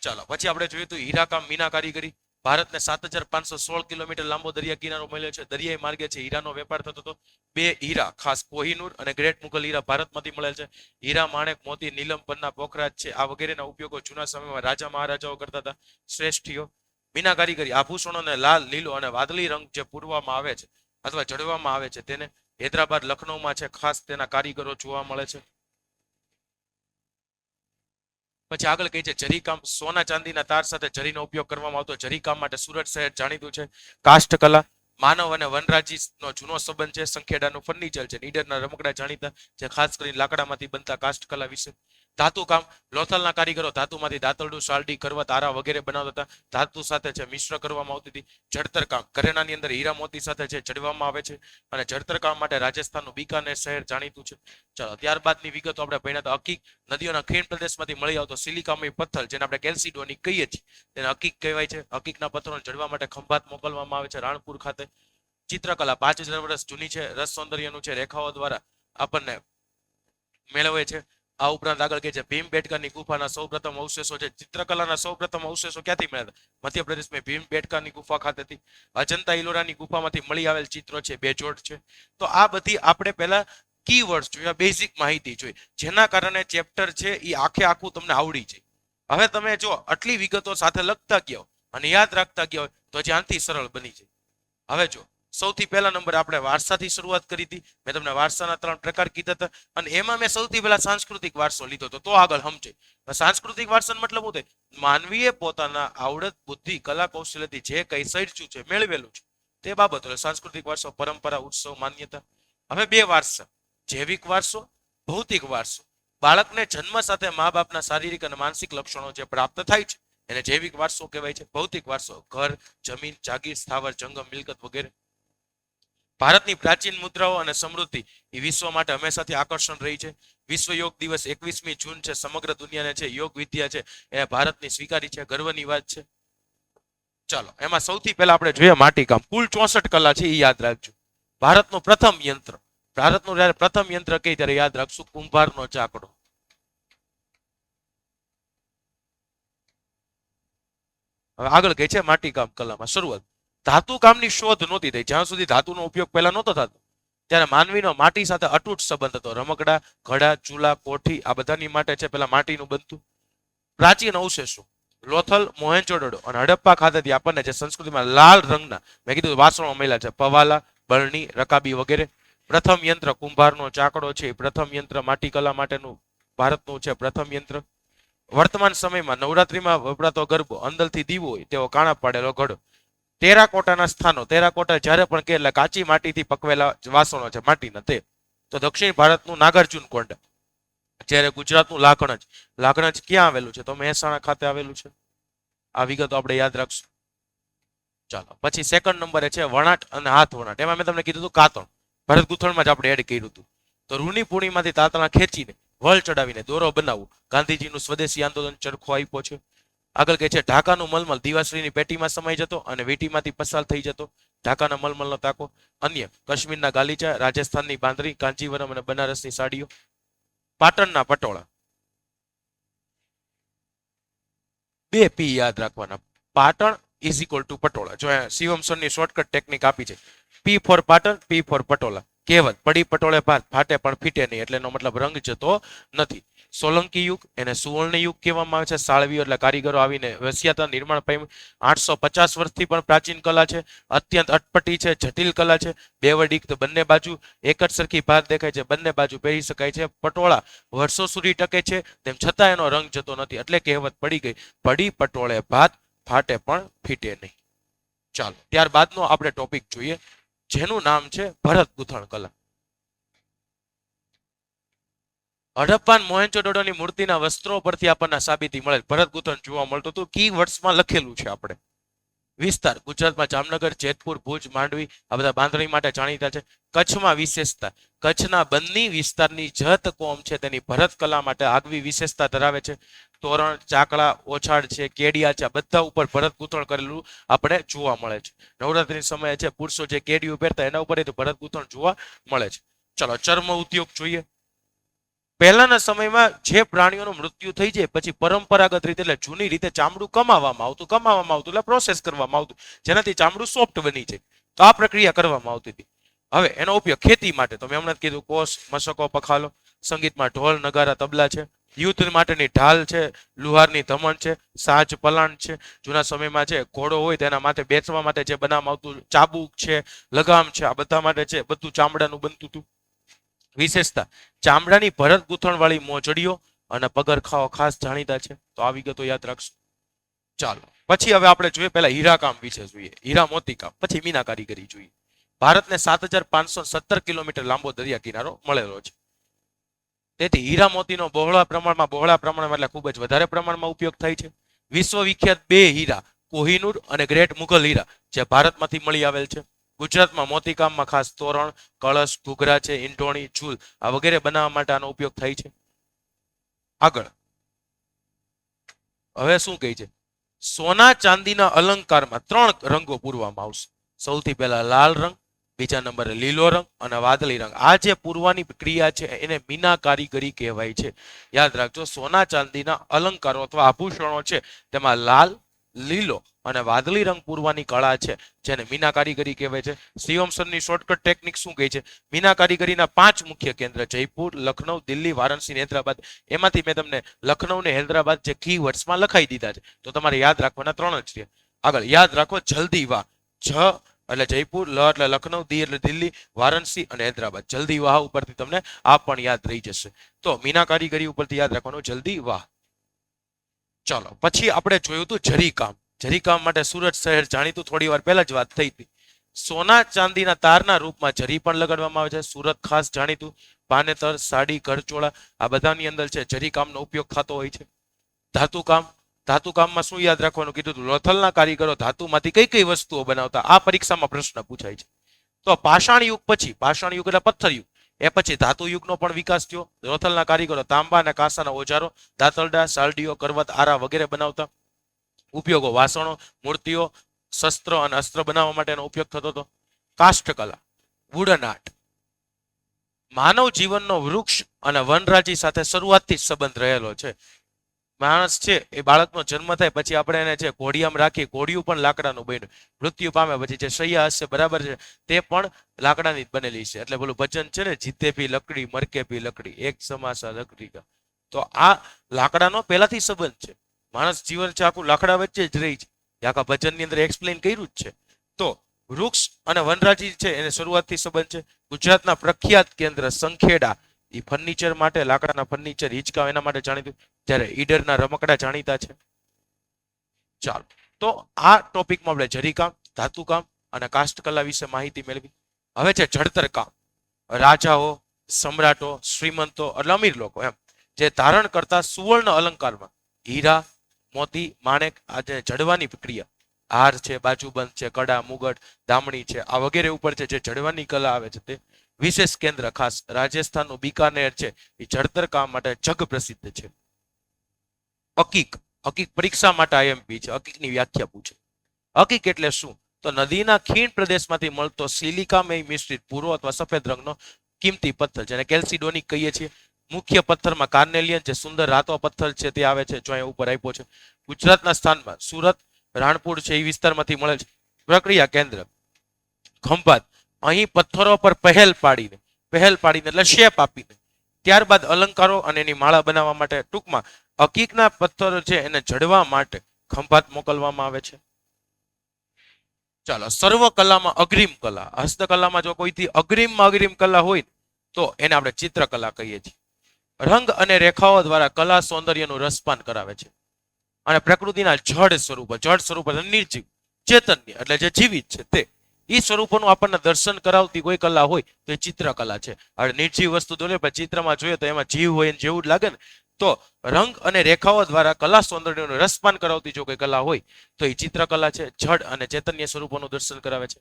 ચાલો પછી આપણે જોયું તો હીરાકામ, મીના કારીગરી. ભારતને 7516 કિલોમીટર લાંબો દરિયા કિનારો મળ્યો છે. દરિયાઈ માર્ગે છે હીરાનો વેપાર થતો હતો. બે હીરા ખાસ કોહિનૂર અને ગ્રેટ મુઘલ હીરા ભારતમાંથી મળેલ છે. હીરા, માણેક, મોતી, નીલમ, પન્ના, પોખરાજ છે આ વગેરેના ઉપયોગો જૂના સમયમાં રાજા મહારાજાઓ કરતા હતા. શ્રેષ્ઠીઓ. મીના કારીગરી આભૂષણોને લાલ, લીલો અને વાદળી રંગ જે પૂરવામાં આવે છે અથવા જડવામાં આવે છે તેને હૈદરાબાદ, લખનૌમાં છે ખાસ તેના કારીગરો જોવા મળે છે. પછી આગળ કહે છે જરીકામ. સોના ચાંદીના તાર સાથે જરીનો ઉપયોગ કરવામાં આવતો. જરીકામ માટે સુરત શહેર જાણીતું છે. કાષ્ઠકલા. માનવ અને વનરાજીનો જૂનો સંબંધ છે. સંખેડાનું ફર્નિચર છે. નીડરના રમકડા જાણીતા જે ખાસ કરીને લાકડામાંથી બનતા કાષ્ઠકલા વિશે. ધાતુ કામ, લોથલના કારીગરો ધાતુમાંથી દાતરડું, સાલડી, કરવા, તારા વગેરે બનાવતા હતા. ધાતુ સાથે છે મિશ્ર કરવામાં આવતી હતી. જળતર કામ, ઘરેણાની અંદર હીરા મોતી સાથે છે જડવામાં આવે છે અને જળતર કામ માટે રાજસ્થાનનું બિકાનેર શહેર જાણીતું છે. ચાલો ત્યારબાદની વિગતો આપણે ભણ્યા તો હકીક, નદીઓના ખીણ પ્રદેશમાંથી મળી આવતો સિલિકામય પથ્થર જેને આપણે કેલ્સિડોનિક કહીએ છીએ તેને હકીક કહેવાય છે. હકીકના પથ્થરોને જડવા માટે ખંભાત મોકલવામાં આવે છે રાણપુર ખાતે. ચિત્રકલા 5000 વર્ષ જૂની છે, રસ સૌંદર્યનું છે, રેખાઓ દ્વારા આપણને મેળવે છે. આ ઉપરાંત આગળ કહે છે ભીમબેટકાની ગુફાના સૌપ્રથમ અવશેષો છે. ચિત્રકલાના સૌપ્રથમ અવશેષો ક્યાંથી મળ્યા હતા? મધ્યપ્રદેશમાં ભીમબેટકાની ગુફા ખાતેથી. અજંતા ઇલોરાની ગુફામાંથી મળી આવેલ ચિત્રો છે, બેજોડ છે. તો આ બધી આપણે પહેલા કીવર્ડ્સ જોયા, બેઝિક માહિતી જોઈ, જેના કારણે ચેપ્ટર છે એ આખે આખું તમને આવડી જાય. હવે તમે જો આટલી વિગતો સાથે લખતા ગયો અને યાદ રાખતા ગયો તો જ્યાંથી સરળ બની જાય. હવે જો સૌથી પહેલા નંબર આપણે વારસાથી શરૂઆત કરી હતી. મેં તમને વારસાના 3 પ્રકાર કીધા હતા અને એમાં મેં સૌથી પહેલા સાંસ્કૃતિક વારસો લીધો હતો. તો આગળ સમજે સાંસ્કૃતિક વારસાનો મતલબ શું થાય? માનવીએ પોતાના આવડત, બુદ્ધિ, કલા, કૌશલ્યથી જે કઈ સર્જ્યું છે, મેળવેલું છે તે બાબતો સાંસ્કૃતિક વારસો, પરંપરા, ઉત્સવ, માન્યતા. હવે 2 વારસા, જૈવિક વારસો, ભૌતિક વારસો. બાળકને જન્મ સાથે મા બાપના શારીરિક અને માનસિક લક્ષણો જે પ્રાપ્ત થાય છે એને જૈવિક વારસો કહેવાય છે. ભૌતિક વારસો ઘર, જમીન, જાગીર, સ્થાવર, જંગમ, મિલકત વગેરે. ભારતની પ્રાચીન મુદ્રાઓ અને સમૃદ્ધિ એ વિશ્વ માટે હંમેશાથી આકર્ષણ રહી છે. વિશ્વ યોગ દિવસ 21મી જૂન છે. સમગ્ર દુનિયાને છે યોગ વિદ્યા છે એ ભારતની સ્વીકારી છે, ગર્વની વાત છે. ચાલો એમાં સૌથી પહેલા આપણે જોઈએ માટીકામ. કુલ 64 કલા છે એ યાદ રાખજો. ભારતનું પ્રથમ યંત્ર, ભારતનું જ્યારે પ્રથમ યંત્ર કહી ત્યારે યાદ રાખશું કુંભારનો ચાકડો. હવે આગળ કહે છે માટીકામ કલામાં શરૂઆત. ધાતુ કામની શોધ નહોતી થઈ. જ્યાં સુધી ધાતુનો ઉપયોગ પહેલા નહોતો થતો ત્યારે માનવીનો માટી સાથે અતૂટ સંબંધ હતો. રમકડા, ઘડા, ચૂલા, કોઠી આ બધાની માટે છે પેલા માટીનું બનતું. પ્રાચીન અવશેષો લોથલ, મોહેંજો-દડો અને હડપ્પા ખાતેથી આપણને જે સંસ્કૃતિમાં લાલ રંગના મેં કીધું વાસણો મળ્યા છે, પવાલા, બરણી, રકાબી વગેરે. પ્રથમ યંત્ર કુંભારનો ચાકડો છે. પ્રથમ યંત્ર માટીકલા માટેનું ભારતનું છે પ્રથમ યંત્ર. વર્તમાન સમયમાં નવરાત્રીમાં વપરાતો ગરબો, અંદરથી દીવો હોય તેવો કાણા પાડેલો ઘડો. ટેરાકોટાના સ્થાનો, ટેરાકોટા જ્યારે પણ કે એટલે કાચી માટીથી પકવેલા વાસણો છે માટીના તે. તો દક્ષિણ ભારતનું નાગાર્જુન કોંડા, જ્યારે ગુજરાતનું લાખણજ. લાખણજ ક્યાં આવેલું છે? તો મહેસાણા ખાતે આવેલું છે. આ વિગતો આપણે યાદ રાખશું. ચાલો પછી સેકન્ડ નંબરે છે વણાટ અને હાથ વણાટ. એમાં મેં તમને કીધું હતું કાતણ, ભરત ગૂંથણમાં જ આપણે એડ કર્યું હતું. તો રૂની પૂણીમાંથી તાતણા ખેંચીને વળ ચડાવીને દોરો બનાવવું ગાંધીજીનું સ્વદેશી આંદોલન ચરખો આપ્યો છે. આગળ કહે છે ઢાકાનું મલમલ દિવાશ્રીની પેટીમાં સમાઈ જતો અને વીટીમાંથી પસાર થઈ જતો. ઢાકાના મલમલનો તાકો. અન્ય કાશ્મીરના ગાલીચા, રાજસ્થાનની બાંદરી, કાંજીવરમ અને બનારસની સાડીઓ. પાટણના પટોળા. 2 P યાદ રાખવાના. Patan is equal to patola. જો શિવમ સરની શોર્ટકટ ટેકનિક આપી છે. P for Patan, P for patola. કહેવત પડી પટોળે ભાત, ફાટે પણ ફીટે નહીં, એટલે એનો મતલબ રંગ જતો નથી. સોલંકી યુગ એને સુવર્ણ યુગ કહેવામાં આવે છે. સાળવીઓ એટલે કારીગરો આવીને વસ્યા હતા, નિર્માણ પામ્યું. 850 વર્ષથી પણ પ્રાચીન કલા છે. અત્યંત અટપટી છે, જટિલ કલા છે. બેવડી બંને બાજુ એક જ સરખી ભાત દેખાય છે, બંને બાજુ પહેરી શકાય છે. પટોળા વર્ષો સુધી ટકે છે, તેમ છતાં એનો રંગ જતો નથી, એટલે કહેવત પડી ગઈ પડી પટોળે ભાત, ફાટે પણ ફીટે નહીં. ચાલો ત્યારબાદનો આપણે ટોપિક જોઈએ જેનું નામ છે ભરત ગૂંથણ કલા. હડપ્પા મોહેંજો-દડોની મૂર્તિના વસ્ત્રો પરથી આપણને સાબિતી મળે ભરત ગૂંથણ જોવા મળતું હતું. કી વર્ડ્સમાં લખેલું છે. આપણે વિસ્તાર ગુજરાતમાં જામનગર, જેતપુર, ભુજ, માંડવી આ બધા બાંધણી માટે જાણીતા છે. કચ્છમાં વિશેષતા કચ્છના બન્ની વિસ્તારની જત કોમ છે તેની ભરત કલા માટે આગવી વિશેષતા ધરાવે છે. તોરણ, ચાકડા, ઓછાડ છે, કેડિયા છે, બધા ઉપર ભરત ગૂંથણ કરેલું આપણે જોવા મળે છે. નવરાત્રી સમયે છે પુરુષો જે કેડિયું પહેરતા એના ઉપર ભરત ગૂંથણ જોવા મળે છે. ચલો ચર્મ ઉદ્યોગ જોઈએ. પહેલાના સમયમાં જે પ્રાણીઓનું મૃત્યુ થઈ જાય પછી પરંપરાગત રીતે એટલે જૂની રીતે ચામડું કમાવામાં આવતું એટલે પ્રોસેસ કરવામાં આવતું જેનાથી ચામડું સોફ્ટ બની જાય. તો આ પ્રક્રિયા કરવામાં આવતી હતી. હવે એનો ઉપયોગ ખેતી માટે તો મેં હમણાં કીધું કોસ, મશકો, પખાલો. સંગીતમાં ઢોલ, નગારા, તબલા છે. યુદ્ધ માટેની ઢાલ છે, લુહારની ધમણ છે, સાજ, પલાણ છે. જૂના સમયમાં છે ઘોડો હોય તેના માથે બેસવા માટે જે બનાવવામાં આવતું ચાબુક છે, લગામ છે, આ બધા માટે છે બધું ચામડાનું બનતું હતું. વિશેષતા ચામડાની ભરત ગૂંથણ વાળી મોજડીઓ અને પગરખાઓ ખાસ જાણીતા છે. તો આ વિગતો યાદ રાખશું. ચાલો પછી હવે આપણે જોઈએ પહેલા હીરાકામ વિશે જોઈએ. હીરા મોતીકામ, પછી મીના કારીગરી જોઈએ. ભારતને 7517 કિલોમીટર લાંબો દરિયા કિનારો મળેલો છે. તેથી હીરા મોતીનો બહોળા પ્રમાણમાં એટલે ખૂબ જ વધારે પ્રમાણમાં ઉપયોગ થાય છે. વિશ્વવિખ્યાત બે હીરા કોહિનૂર અને ગ્રેટ મુઘલ હીરા જે ભારતમાંથી મળી આવેલ છે. ગુજરાતમાં મોતીકામમાં ખાસ તોરણ, કળશ, ઘૂઘરા છે, ઈંટોણી, ઝૂલ આ વગેરે બનાવવા માટે આનો ઉપયોગ થાય છે. આગળ હવે શું કહે છે? સોના ચાંદીના અલંકારમાં 3 રંગો પૂરવામાં આવશે. સૌથી પહેલા લાલ રંગ, બીજા નંબરે લીલો રંગ અને વાદળી રંગ. આ જે પૂરવાની ક્રિયા છે એને મીના કારીગરી કહેવાય છે. યાદ રાખજો, સોના ચાંદીના અલંકારો અથવા આભૂષણો છે તેમાં લાલ, લીલો અને વાદળી રંગ પૂરવાની કળા છે જેને મીના કારીગરી કહેવાય છે. શિવમ સરની શોર્ટકટ ટેકનિક શું કહે છે? મીના કારીગરીના 5 મુખ્ય કેન્દ્ર જયપુર, લખનઉ, દિલ્હી, વારાણસી અને હૈદરાબાદ. એમાંથી મેં તમને લખનઉ ને હૈદરાબાદ જે કીવર્ડ્સમાં લખાઈ દીધા છે, તો તમારે યાદ રાખવાના 3 જ છે. આગળ યાદ રાખો જલ્દી વાહ. જ એટલે જયપુર, લ એટલે લખનઉ, દી એટલે દિલ્હી, વારાણસી અને હૈદરાબાદ. જલ્દી વાહ ઉપરથી તમને આ પણ યાદ રહી જશે. તો મીના કારીગરી ઉપરથી યાદ રાખવાનું જલ્દી વાહ. ચાલો પછી આપણે જોયું હતું જરીકામ. જરીકામ માટે સુરત શહેર જાણીતું, થોડી વાર પહેલા જ વાત થઈ હતી. સોના ચાંદીના તારના રૂપમાં જરી પણ લગાડવામાં આવે છે. સુરત ખાસ જાણીતું. પાનેતર, સાડી, ઘરચોળા આ બધાની અંદર છે જરીકામનો ઉપયોગ થતો હોય છે. ધાતુકામ. ધાતુકામમાં શું યાદ રાખવાનું કીધું હતું? લોથલના કારીગરો ધાતુમાંથી કઈ કઈ વસ્તુઓ બનાવતા? આ પરીક્ષામાં પ્રશ્ન પૂછાય છે. તો પાષાણ યુગ પછી, પાષાણ યુગ એટલે પથ્થર યુગ, એ પછી ધાતુ યુગનો પણ વિકાસ થયો. લોથલના કારીગરો તાંબા અને કાંસાના ઓજારો, દાતરડા, સાલડીઓ, કરવત, આરા વગેરે બનાવતા. ઉપયોગો વાસણો, મૂર્તિઓ, શસ્ત્ર અને અસ્ત્ર બનાવવા માટેનો ઉપયોગ થતો હતો. કાષ્ઠકલા, વુડન આર્ટ. માનવ જીવનનો વૃક્ષ અને વનરાજી સાથે શરૂઆતથી સંબંધ રહેલો છે. માણસ છે એ બાળકનો જન્મ થાય પછી આપણે એને છે ઘોડિયામાં રાખી, ઘોડિયું પણ લાકડાનું બન્યું. મૃત્યુ પામે પછી જે શૈયા હશે બરાબર છે તે પણ લાકડાની જ બનેલી છે. એટલે પેલું ભજન છે ને, જીતે ભી લકડી મરકે ભી લકડી, એક સમાસા લકડી કા. તો આ લાકડાનો પહેલાથી સંબંધ છે. માણસ જીવન છે આખું લાકડા વચ્ચે જ રહી છે. આખા ભજનની અંદર એક્સપ્લેન કર્યું જ છે. તો વૃક્ષ અને વનરાજી છે એને શરૂઆતથી સંબંધ છે. ગુજરાતના પ્રખ્યાત કેન્દ્ર સંખેડા એ ફર્નિચર માટે, લાકડાના ફર્નિચર, હિંચકા એના માટે જાણીતું. જ્યારે ઈડરના રમકડા જાણીતા છે. ચાલો તો આ ટોપિકમાં આપણે જરીકામ, ધાતુકામ અને કાષ્ઠકલા વિશે માહિતી મેળવી. હવે છે જડતર કામ. રાજાઓ, સમ્રાટો, શ્રીમંતો એટલે અમીર લોકો એમ જે ધારણ કરતા સુવર્ણ અલંકારમાં હીરા, મોતી, માણેક આ જે જડવાની પ્રક્રિયા, હાર છે, બાજુબંધ છે, કડા, મુગટ, દામણી છે આ વગેરે ઉપર છે જે જડવાની કલા આવે છે તે વિશેષ કેન્દ્ર ખાસ રાજસ્થાનનું બીકાનેર છે એ જડતર કામ માટે જગ પ્રસિદ્ધ છે. અકીક. અકીક પરીક્ષા માટે આઈએમપી છે. અકીકની વ્યાખ્યા પૂછે. અકીક એટલે શું? તો નદીના ખીણ પ્રદેશમાંથી મળતો સિલિકામય મિશ્રિત ભૂરો અથવા સફેદ રંગનો કિંમતી પથ્થર જેને કેલ્સિડોનિક કહીએ છીએ. મુખ્ય પથ્થરમાં કાર્નેલિયન જે સુંદર રાતો પથ્થર છે તે આવે છે, જો અહીંયા ઉપર આપ્યો છે. ગુજરાતના સ્થાનમાં સુરત, રાણપુર છે એ વિસ્તારમાંથી મળે છે. પ્રક્રિયા કેન્દ્ર ખંભાત. અહીં પથ્થરો પર પહેલ પાડીને એટલે શેપ આપીને ત્યારબાદ અલંકારો અને એની માળા બનાવવા માટે, ટૂંકમાં અકીકના પથ્થરો છે એને જડવા માટે ખંભાત મોકલવામાં આવે છે. ચાલો સર્વ કલામાં અગ્રીમ કલા. હસ્તકલામાં જો કોઈથી અગ્રીમ કલા હોય તો એને આપણે ચિત્રકલા કહીએ છીએ. રંગ અને રેખાઓ દ્વારા કલા સૌંદર્યનું રસપાન કરાવે છે. અને પ્રકૃતિના જડ સ્વરૂપ નિર્જીવ ચેતન્ય એટલે જે જીવિત છે તે એ સ્વરૂપોનું આપણને દર્શન કરાવતી કોઈ કલા હોય તો એ ચિત્રકલા છે. હવે નિર્જીવ વસ્તુ તો લે, ચિત્રમાં જોઈએ તો એમાં જીવ હોય જેવું જ લાગે ને. તો રંગ અને રેખાઓ દ્વારા કલા સૌંદર્યનું રસપાન કરાવતી જો કોઈ કલા હોય તો એ ચિત્રકલા છે. જડ અને ચૈતન્ય સ્વરૂપોનું દર્શન કરાવે છે.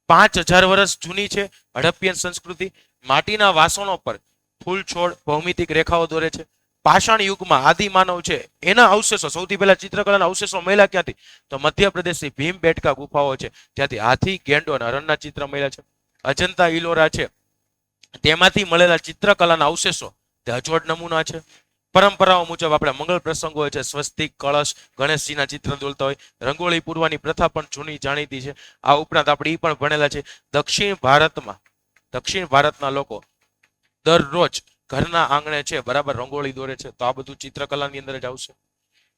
5000 વર્ષ જૂની છે હડપ્પિયન સંસ્કૃતિ. માટીના વાસણો પર ફૂલ છોડ ભૌમિતિક રેખાઓ દોરે છે. પાષાણ યુગમાં આદિમાનવ છે એના અવશેષો, સૌથી પહેલા ચિત્રકલાના અવશેષો મળ્યા ક્યાંથી? તો મધ્યપ્રદેશની ભીમબેટકા ગુફાઓ છે ત્યાંથી હાથી, ગેંડો અને હરણના ચિત્ર મળ્યા છે. અજંતા ઇલોરા છે તેમાંથી મળેલા ચિત્રકલાના અવશેષો તે અજોડ નમૂના છે. પરંપરાઓ મુજબ આપણે મંગળ પ્રસંગો હોય છે, સ્વસ્તિક, કળશ, ગણેશજીના ચિત્ર દોરતા હોય. રંગોળી પૂરવાની પ્રથા પણ જૂની જાણીતી છે. આ ઉપરાંત આપણે એ પણ ભણેલા છે દક્ષિણ ભારતના લોકો દરરોજ ઘરના આંગણે છે બરાબર રંગોળી દોરે છે. તો આ બધું ચિત્રકલાની અંદર જ આવશે.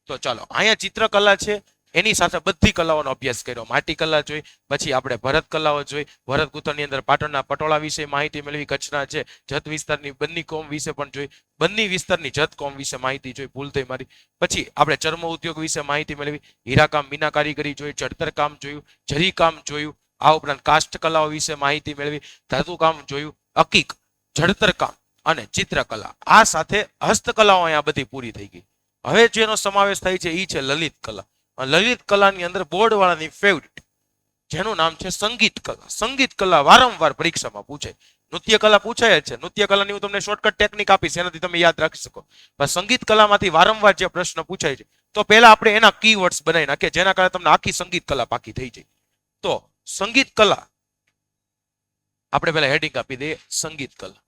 તો ચાલો અહીંયા ચિત્રકલા છે એની સાથે બધી કલાઓનો અભ્યાસ કર્યો. માટીકલા જોઈ, પછી આપણે ભરત કલાઓ જોઈ. ભરત ગૂંથણની અંદર પાટણના પટોળા વિશે માહિતી મેળવી. કચ્છના છે જત વિસ્તારની બન્ની કોમ વિશે પણ જોઈ. બન્ની વિસ્તારની જત કોમ વિશે માહિતી જોઈ, ભૂલ થઈ મારી. પછી આપણે ચર્મ ઉદ્યોગ વિશે માહિતી મેળવી. હીરાકામ, મીના કારીગરી જોઈ, ચડતર કામ જોયું, જરી કામ જોયું. આ ઉપરાંત કાષ્ઠ કલાઓ વિશે માહિતી મેળવી. ધાતુ કામ જોયું. અકીક, જડતર કામ અને ચિત્રકલા. આ સાથે હસ્તકલાઓ અહીંયા બધી પૂરી થઈ ગઈ. હવે જેનો સમાવેશ થાય છે એ છે લલિત કલા. લલિત કલાની અંદર બોર્ડ વાળાની ફેવરિટ જેનું નામ છે સંગીત કલા. સંગીત કલા વારંવાર પરીક્ષામાં પૂછાય. નૃત્ય કલા પૂછાય જ છે. નૃત્ય કલાની હું તમને શોર્ટકટ ટેકનિક આપીશ, એનાથી તમે યાદ રાખી શકો. પણ સંગીત કલામાંથી વારંવાર જે પ્રશ્ન પૂછાય છે, તો પહેલા આપણે એના કીવર્ડ્સ બનાવી નાખીએ, જેના કારણે તમને આખી સંગીત કલા પાકી થઈ જાય. તો સંગીત કલા આપણે પહેલા હેડિંગ આપી દઈએ, સંગીત કલા.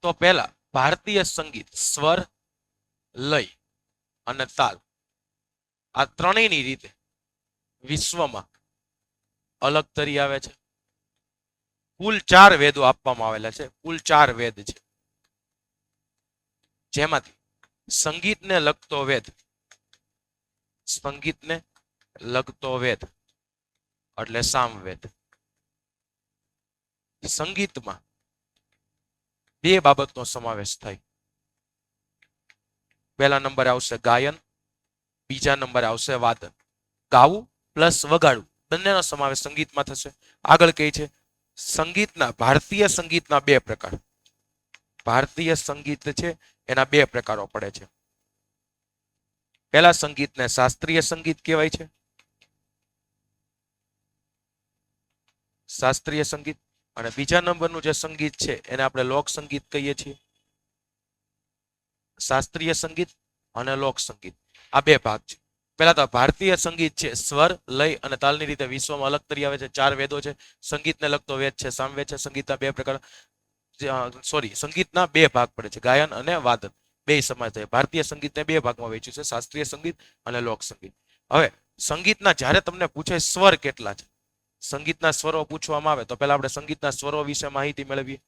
તો પહેલા ભારતીય સંગીત સ્વર, લય અને તાલ આ ત્રણેયની રીતે વિશ્વમાં અલગ તરી આવે છે. કુલ 4 વેદો આપવામાં આવેલા છે. કુલ 4 વેદ છે, જેમાંથી સંગીતને લગતો વેદ, સંગીતને લગતો વેદ એટલે સામવેદ. સંગીતમાં બે બાબતનો સમાવેશ થાય. પહેલા નંબરે આવશે ગાયન, બીજા નંબરે આવશે વાદન. ગાવું પ્લસ વગાડવું બંનેનો સમાવેશ સંગીતમાં થશે. આગળ કહે છે સંગીતના, ભારતીય સંગીતના બે પ્રકાર. ભારતીય સંગીત છે એના બે પ્રકારો પડે છે. પહેલા સંગીતને શાસ્ત્રીય સંગીત કહેવાય છે. શાસ્ત્રીય સંગીત. અને બીજા નંબરનું જે સંગીત છે એને આપણે લોક સંગીત કહીએ છીએ. શાસ્ત્રીય સંગીત અને લોક સંગીત આ બે ભાગ છે. પહેલા તો ભારતીય સંગીત છે, સ્વર, લય અને તાલની રીતે વિશ્વમાં અલગ તરી આવે છે. 4 વેદો છે. સંગીતને લગતો વેદ છે સામવેદ છે. સંગીતના બે પ્રકાર, સંગીતના બે ભાગ પડે છે, ગાયન અને વાદન. બે સમાજ થાય. ભારતીય સંગીતને બે ભાગમાં વહેંચ્યું છે, શાસ્ત્રીય સંગીત અને લોક સંગીત. હવે સંગીતના જ્યારે તમને પૂછે સ્વર કેટલા છે, સંગીતના સ્વરો પૂછવામાં આવે તો પહેલા આપણે સંગીતના સ્વરો વિશે માહિતી મેળવીએ.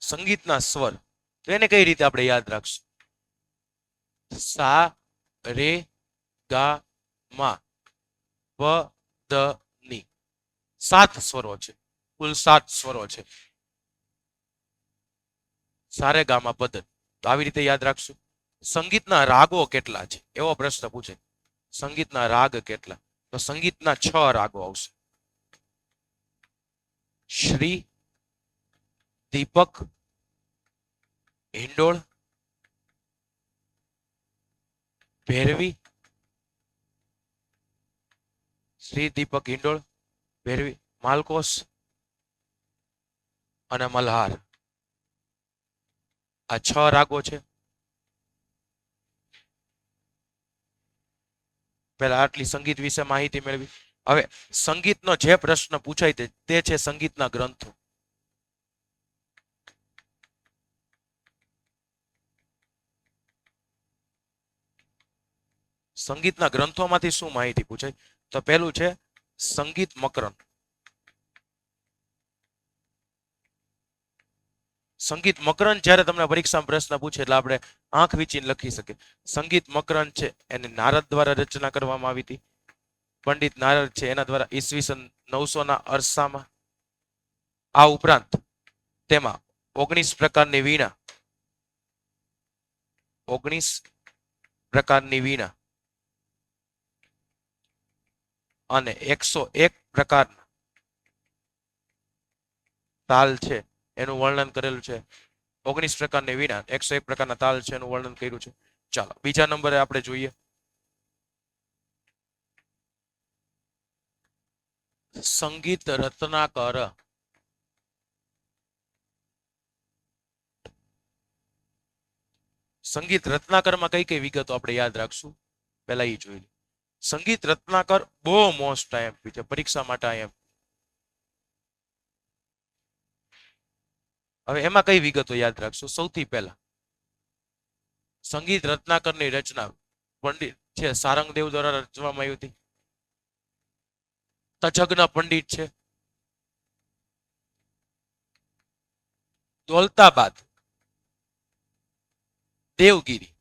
સંગીતના સ્વર તો એને કઈ રીતે આપણે યાદ રાખશું? સા, રે, ગા, મા, પ, દ, ની. 7 સ્વરો છે. કુલ 7 સ્વરો છે. સારે ગામા પદન. તો આવી રીતે યાદ રાખશું. સંગીતના રાગો કેટલા છે એવો પ્રશ્ન પૂછે. સંગીતના રાગ કેટલા? તો સંગીતના 6 રાગો આવશે. શ્રી, દીપક, હિંડોળ, ભૈરવી, શ્રી, દીપક, હિંડોળ, ભૈરવી, માલકોસ અને મલ્હાર. આ 6 રાગો છે. પહેલા આટલી સંગીત વિશે માહિતી મેળવી. હવે સંગીતનો જે પ્રશ્ન પૂછાય તે છે સંગીતના ગ્રંથો. સંગીતના ગ્રંથોમાંથી શું માહિતી પૂછાય? તો પહેલું છે સંગીત મકરન. સંગીત મકરન જ્યારે તમને પરીક્ષામાં પ્રશ્ન પૂછે એટલે આપણે આંખ વીંચીને લખી શકીએ. સંગીત મકરન છે એને નારદ દ્વારા રચના કરવામાં આવી હતી. પંડિત નારદ છે એના દ્વારા ઈસવીસન 900ના અરસામાં. આ ઉપરાંત તેમાં 19 પ્રકારની વીણા, 19 પ્રકારની વીણા અને 101 પ્રકારના તાલ છે એનું વર્ણન કરેલું છે. 19 પ્રકારની વીણા, 101 પ્રકારના તાલ છે એનું વર્ણન કર્યું છે. ચાલો બીજા નંબરે આપણે જોઈએ સંગીત રત્નાકર. સંગીત રત્નાકરમાં કઈ કઈ વિગતો આપણે યાદ રાખશું પહેલા એ જોઈ. સંગીત રત્નાકર બહુ મોસ્ટ આઈએમપી છે, પરીક્ષા માટે આઈએમપી. હવે એમાં કઈ વિગતો યાદ રાખશું? સૌથી પહેલા સંગીત રત્નાકરની રચના પંડિત છે સારંગદેવ દ્વારા રચવામાં આવી હતી. તજજ્ઞ પંડિત છે દૌલતાબાદ, દેવગીરી,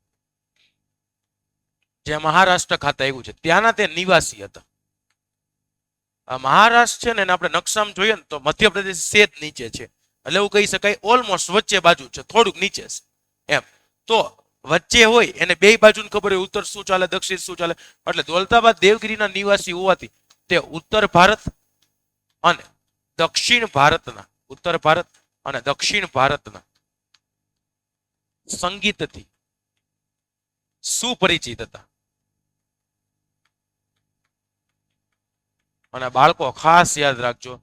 જે મહારાષ્ટ્ર ખાતે આવ્યું છે, ત્યાંના તે નિવાસી હતા. આ મહારાષ્ટ્ર છે ને એને આપણે નકશામાં જોઈએ ને તો મધ્યપ્રદેશ સેજ નીચે છે, એટલે એવું કહી શકાય ઓલમોસ્ટ વચ્ચે બાજુ છે, થોડુંક નીચે છે એમ. તો વચ્ચે હોય એને બે બાજુ ખબર હોય ઉત્તર શું ચાલે દક્ષિણ શું ચાલે, એટલે દૌલતાબાદ દેવગીરીના નિવાસી હોવાથી તે ઉત્તર ભારત અને દક્ષિણ ભારતના, ઉત્તર ભારત અને દક્ષિણ ભારતના સંગીતથી સુપરિચિત હતા. અને બાળકો ખાસ યાદ રાખજો,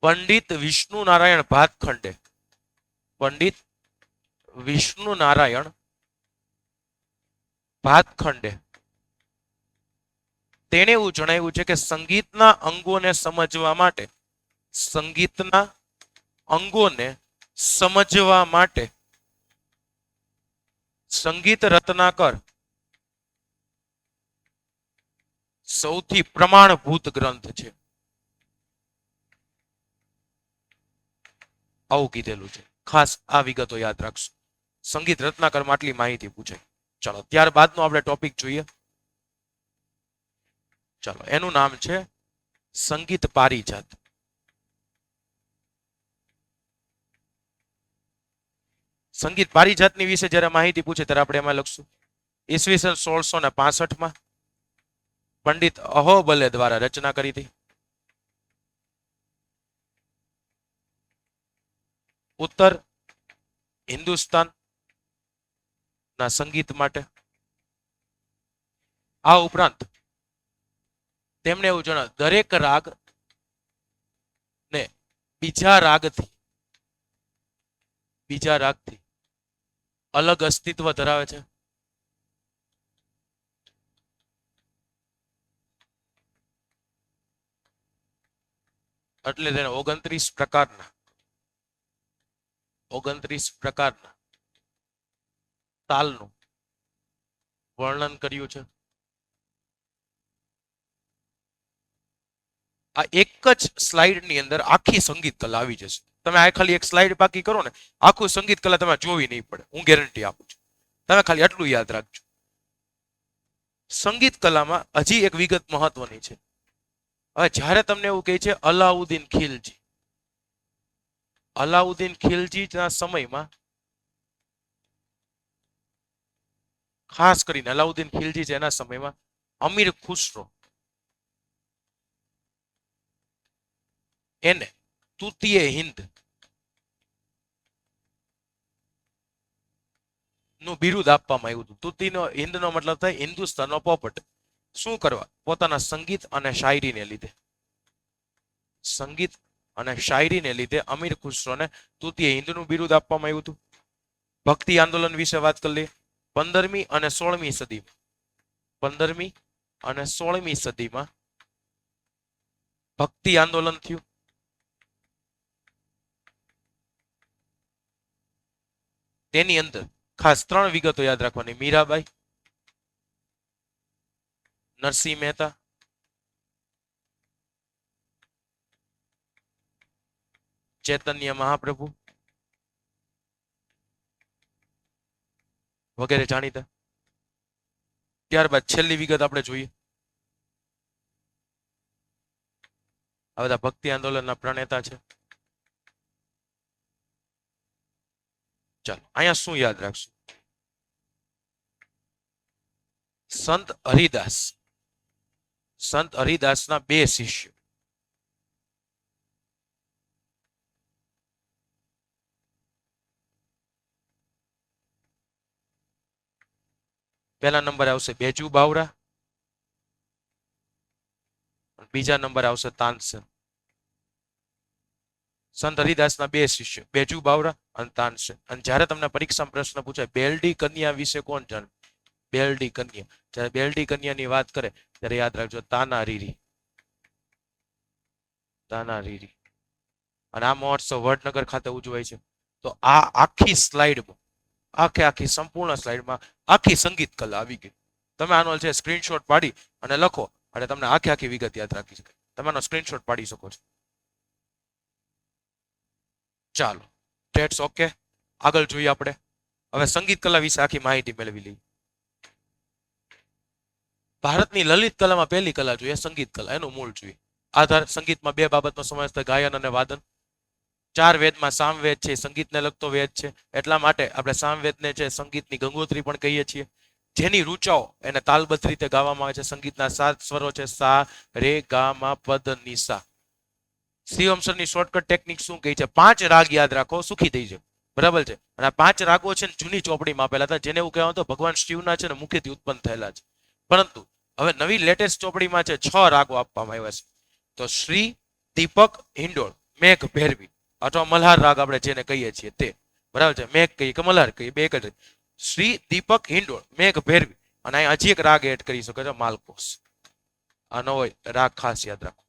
પંડિત વિષ્ણુ નારાયણ ભાતખંડે, પંડિત વિષ્ણુ નારાયણ ભાતખંડે તેણે એવું જણાવ્યું છે કે સંગીતના અંગોને સમજવા માટે, સંગીતના અંગોને સમજવા માટે સંગીત રત્નાકર સૌથી પ્રમાણભૂત ગ્રંથ છે, આવું કીધેલું છે. ખાસ આ વિગતો યાદ રાખશો. સંગીત રત્નાકરમાં આટલી માહિતી પૂછાય. ચલો ત્યારબાદનો આપણે ટોપિક જોઈએ. ચલો એનું નામ છે સંગીત પારિજાત. સંગીત પારિજાતની વિશે જ્યારે માહિતી પૂછે ત્યારે આપણે એમાં લખશું ઈસવીસન 1665 પંડિત અહોબલે દ્વારા રચના કરી હતી. ઉત્તર હિન્દુસ્તાન ના સંગીત માટે. આ ઉપરાંત તેમણે એવું જણાવ્યું દરેક રાગ ને બીજા રાગથી અલગ અસ્તિત્વ ધરાવે છે. એટલે તેને 29 પ્રકારના તાલનું વર્ણન કર્યું છે. આ એક જ સ્લાઇડની અંદર આખી સંગીત કલા આવી જશે. તમે આ ખાલી એક સ્લાઇડ બાકી કરો ને, આખું સંગીત કલા તમે જોવી નહીં પડે, હું ગેરંટી આપું છું. તમે ખાલી આટલું યાદ રાખજો. સંગીત કલામાં હજી એક વિગત મહત્વની છે. હવે જ્યારે તમને એવું કહે છે અલાઉદ્દીન ખિલજી, અલાઉદ્દીન ખિલજીના સમયમાં ખાસ કરીને અલાઉદ્દીન ખિલજી છે એના સમયમાં અમીર ખુસરો એને તૂતીય હિન્દ નું બિરુદ આપવામાં આવ્યું હતું. તૂતીનો હિન્દનો મતલબ થાય હિન્દુસ્તાનનો પોપટ. શું કરવા? પોતાના સંગીત અને શાયરીને લીધે, સંગીત અને શાયરીને લીધે અમીર ખુસરોને તૃતીય હિન્દનું બિરુદ આપવામાં આવ્યું હતું. ભક્તિ આંદોલન વિશે વાત કરી લઈએ. 15મી અને 16મી સદીમાં, 15મી અને 16મી સદીમાં ભક્તિ આંદોલન થયું. તેની અંદર ખાસ 3 વિગતો યાદ રાખવાની: મીરાબાઈ, નરસિંહ મહેતા, ચૈતન્ય મહાપ્રભુ વગેરે જાણીતા. ત્યારબાદ છેલ્લી વિગત આપણે જોઈએ. આ બધા ભક્તિ આંદોલનના પ્રણેતા છે. ચાલો અહીંયા શું યાદ રાખશું? સંત હરિદાસ, સંત હરિદાસના 2 શિષ્યો, પહેલા નંબર આવશે બેજુ બાવરા, બીજા નંબર આવશે તાનસેન. સંત હરિદાસના 2 શિષ્ય બેજુ બાવરા અને તાનસેન. અને જ્યારે તમને પરીક્ષામાં પ્રશ્ન પૂછાય બેલડી કન્યા વિશે કોણ જાણે? બેલડી કન્યા, જ્યારે બેલડી કન્યાની વાત કરે ત્યારે યાદ રાખજો તાના રીરી, તાના રીરી. અને આ મહોત્સવ વડનગર ખાતે ઉજવાય છે. તો આ આખી સ્લાઇડમાં, આખી સંપૂર્ણ સ્લાઇડમાં આખી સંગીત કલા આવી ગઈ. તમે આનો છે સ્ક્રીનશોટ પાડી અને લખો અને તમને આખી વિગત યાદ રાખી શકાય. તમે આનો સ્ક્રીનશોટ પાડી શકો છો. ચાલો, ધેટ્સ ઓકે. આગળ જોઈએ આપણે. હવે સંગીત કલા વિશે આખી માહિતી મેળવી લઈએ. ભારતની લલિત કલામાં પહેલી કલા જોઈએ સંગીત કલા, એનું મૂળ જોઈએ. આધાર સંગીતમાં બે બાબતનો સમાવેશ થાય, ગાયન અને વાદન. ચાર વેદમાં સામવેદ છે, સંગીતને લગતો વેદ છે. એટલા માટે આપણે સામવેદને છે સંગીતની ગંગોત્રી પણ કહીએ છીએ. જેની રૂચાઓ એને તાલબદ્ધ રીતે ગાવામાં આવે છે. સંગીતના 7 સ્વરો છે, સા, રે, ગા, મા, પદ, ની, સા. શિવમ સરની શોર્ટકટ ટેકનિક શું કહે છે? 5 રાગ યાદ રાખો, સુખી થઈ જાય. બરાબર છે. અને આ 5 રાગો છે ને જૂની ચોપડીમાં આપેલા હતા, જેને એવું કહેવાતું ભગવાન શિવના છે ને મુખેથી ઉત્પન્ન થયેલા છે. પરંતુ હવે નવી લેટેસ્ટ ચોપડીમાં છે 6 રાગો આપવામાં આવ્યા છે. તો શ્રી, દીપક, હિંડોળ, મેઘ, ભૈરવી અથવા મલ્હાર રાગ આપણે જેને કહીએ છીએ તે. બરાબર છે. મેઘ કહીએ કે મલ્હાર કહીએ, બે જ. શ્રી, દીપક, હિંડોળ, મેઘ, ભૈરવી. અને અહીં હજી એક રાગ એડ કરી શકો છો, માલકોસ. આ નવો રાગ ખાસ યાદ રાખો.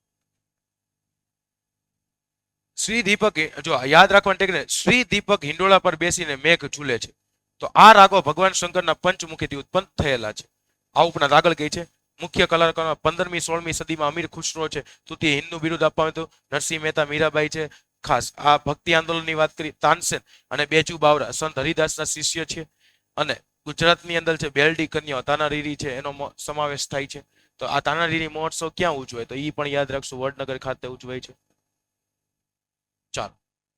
શ્રી દીપક, જો યાદ રાખવાની ટેકનિક, શ્રી દીપક હિંડોળા પર બેસીને મેઘ ઝૂલે છે. તો આ રાગો ભગવાન શંકરના પંચમુખીથી ઉત્પન્ન થયેલા છે. આ ઉપરાંત આગળ કહે છે મુખ્ય કલાકારો 15મી 16મી સદીમાં અમીર ખુસરો છે, તૃતીય હિન્દુ બિરુદ આપવામાં હતું. નરસિંહ મહેતા, મીરાબાઈ છે. ખાસ આ ભક્તિ આંદોલનની વાત કરી. તાનસેન અને બેચુ બાવરા સંત હરિદાસના શિષ્ય છે. અને ગુજરાતની અંદર છે બેલડી કન્યા તાનારીરી છે, એનો સમાવેશ થાય છે. તો આ તાનારીરી મહોત્સવ ક્યાં ઉજવાય? તો એ પણ યાદ રાખશું, વડનગર ખાતે ઉજવાય છે. ચાલો,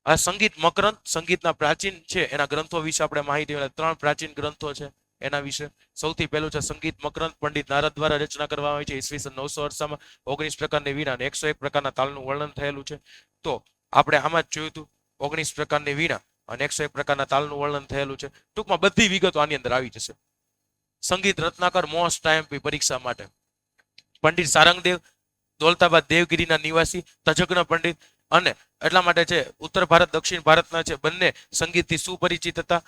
આ સંગીત મકરંદ, સંગીતના પ્રાચીન છે એના ગ્રંથો વિશે આપણે માહિતી મળે. 3 પ્રાચીન ગ્રંથો છે એના વિશે. સૌથી પહેલું છે સંગીત મકરંદ, પંડિત નારદ દ્વારા રચના કરવામાં આવી છે ઈસવીસન 948માં. 19 પ્રકારની વીણા અને 101 પ્રકારના તાલનું વર્ણન થયેલું છે. તો આપણે આમાં જ જોયું હતું 19 પ્રકારની વીણા અને 101 પ્રકારના તાલનું વર્ણન થયેલું છે. ટૂંકમાં બધી વિગતો આની અંદર આવી જશે. સંગીત રત્નાકર મોસ્ટ આઈએમપી પરીક્ષા માટે પંડિત સારંગદેવ, દૌલતાબાદ દેવગીરીના નિવાસી, તજજ્ઞ પંડિત. અને એટલા માટે છે ઉત્તર ભારત દક્ષિણ ભારતના છે બંને સંગીતથી સુપરિચિત હતા.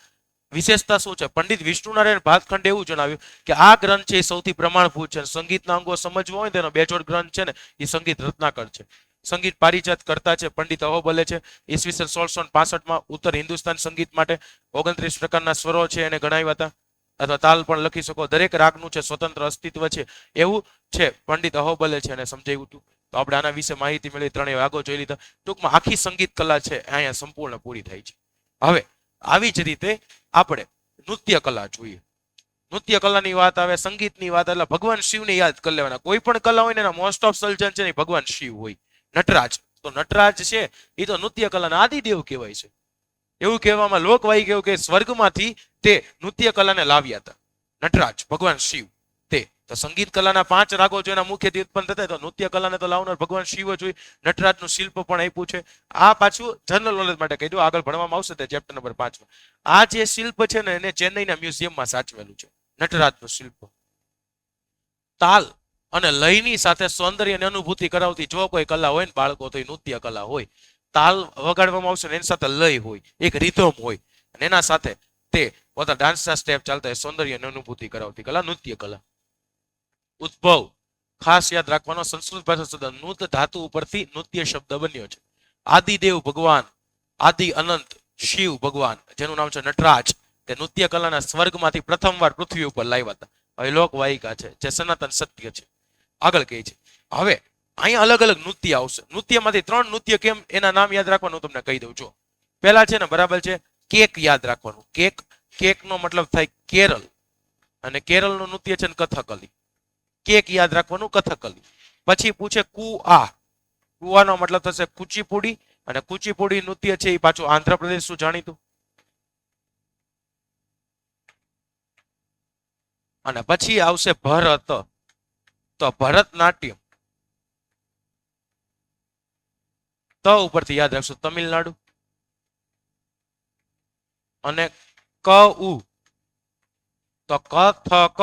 વિશેષતા શું છે? પંડિત વિષ્ણુનારાયણ ભાતખંડે એવું જણાવ્યું કે આ ગ્રંથ છે એ સૌથી પ્રમાણભૂત છે. સંગીતના અંગો સમજવા હોય તેનો બેજોડ ગ્રંથ છે ને એ સંગીત રત્નાકર છે. સંગીત પારિજાત કરતા છે પંડિત અહોબલે છે. ઈસવીસન 1665માં ઉત્તર હિન્દુસ્તાન સંગીત માટે 29 પ્રકારના સ્વરો છે એને ગણાવ્યા હતા, અથવા તાલ પણ લખી શકો. દરેક રાગનું છે સ્વતંત્ર અસ્તિત્વ છે એવું છે પંડિત અહોબલે છે એને સમજાવ્યું હતું. તો આપણે આના વિશે માહિતી મેળવી, 3 રાગો જોઈ લીધા. ટૂંકમાં આખી સંગીત કલા છે અહીંયા સંપૂર્ણ પૂરી થાય છે. હવે આવી જ રીતે આપણે નૃત્ય કલા જોઈએ. નૃત્ય કલાની વાત આવે, સંગીતની વાત એટલે ભગવાન શિવને યાદ કરી લેવાના. કોઈ પણ કલા હોય ને એના મોસ્ટ ઓફ સર્જન છે ને ભગવાન શિવ હોય. નટરાજ, તો નટરાજ છે એ તો નૃત્ય કલાના આદિદેવ કહેવાય છે. એવું કહેવામાં લોકવાયી કેવું કે સ્વર્ગમાંથી તે નૃત્ય કલાને લાવ્યા હતા નટરાજ ભગવાન શિવ. તે તો સંગીત કલાના 5 રાગો જો એના મુખ્યથી ઉત્પન્ન થતા, તો નૃત્ય કલાને તો લાવનાર ભગવાન શિવ જ હોય. નટરાજનું શિલ્પ પણ આપ્યું છે. આ પાછું જનરલ નોલેજ માટે કહી દઉં, આગળ ભણવામાં આવશે તે ચેપ્ટર નંબર 5માં. આ જે શિલ્પ છે ને એને ચેન્નઈના મ્યુઝિયમમાં સાચવેલું છે, નટરાજનું શિલ્પ. તાલ અને લયની સાથે સૌંદર્ય અને અનુભૂતિ કરાવતી જો કોઈ કલા હોય ને બાળકો, તો એ નૃત્ય કલા હોય. તાલ વગાડવામાં આવશે ને એની સાથે લય હોય, એક રિધમ હોય, અને એના સાથે તે પોતા ડાન્સના સ્ટેપ ચાલતા હોય. સૌંદર્ય અને અનુભૂતિ કરાવતી કલા નૃત્ય કલા. ઉદ્ભવ ખાસ યાદ રાખવાનો, સંસ્કૃત ભાષા શબ્દ નૃત ધાતુ ઉપરથી નૃત્ય શબ્દ બન્યો છે. આદિદેવ ભગવાન, આદિ અનંત શિવ ભગવાન જેનું નામ છે નટરાજ, તે નૃત્ય કલાના સ્વર્ગમાંથી પ્રથમવાર પૃથ્વી ઉપર લાવ્યા હતા. હવે લોકવાયિકા છે જે સનાતન સત્ય છે. આગળ કહે છે હવે અહીંયા અલગ અલગ નૃત્ય આવશે. નૃત્યમાંથી 3 નૃત્ય કેમ એના નામ યાદ રાખવાનું તમને કહી દઉં છું. પહેલા છે ને બરાબર છે કેક યાદ રાખવાનું. કેક, કેક નો મતલબ થાય કેરળ, અને કેરળનું નૃત્ય છે ને કથકલી. કેક યાદ રાખવાનું, કથકલી. પછી પૂછે કુઆ, કુવાનો મતલબ થશે કુચીપુડી, અને કુચીપુડી નૃત્ય છે એ પાછું આંધ્રપ્રદેશ શું જાણીતું. અને પછી આવશે ભરત, તો ભરતનાટ્યમ ત ઉપરથી યાદ રાખશું તમિલનાડુ, અને ક ઉ તો કથક,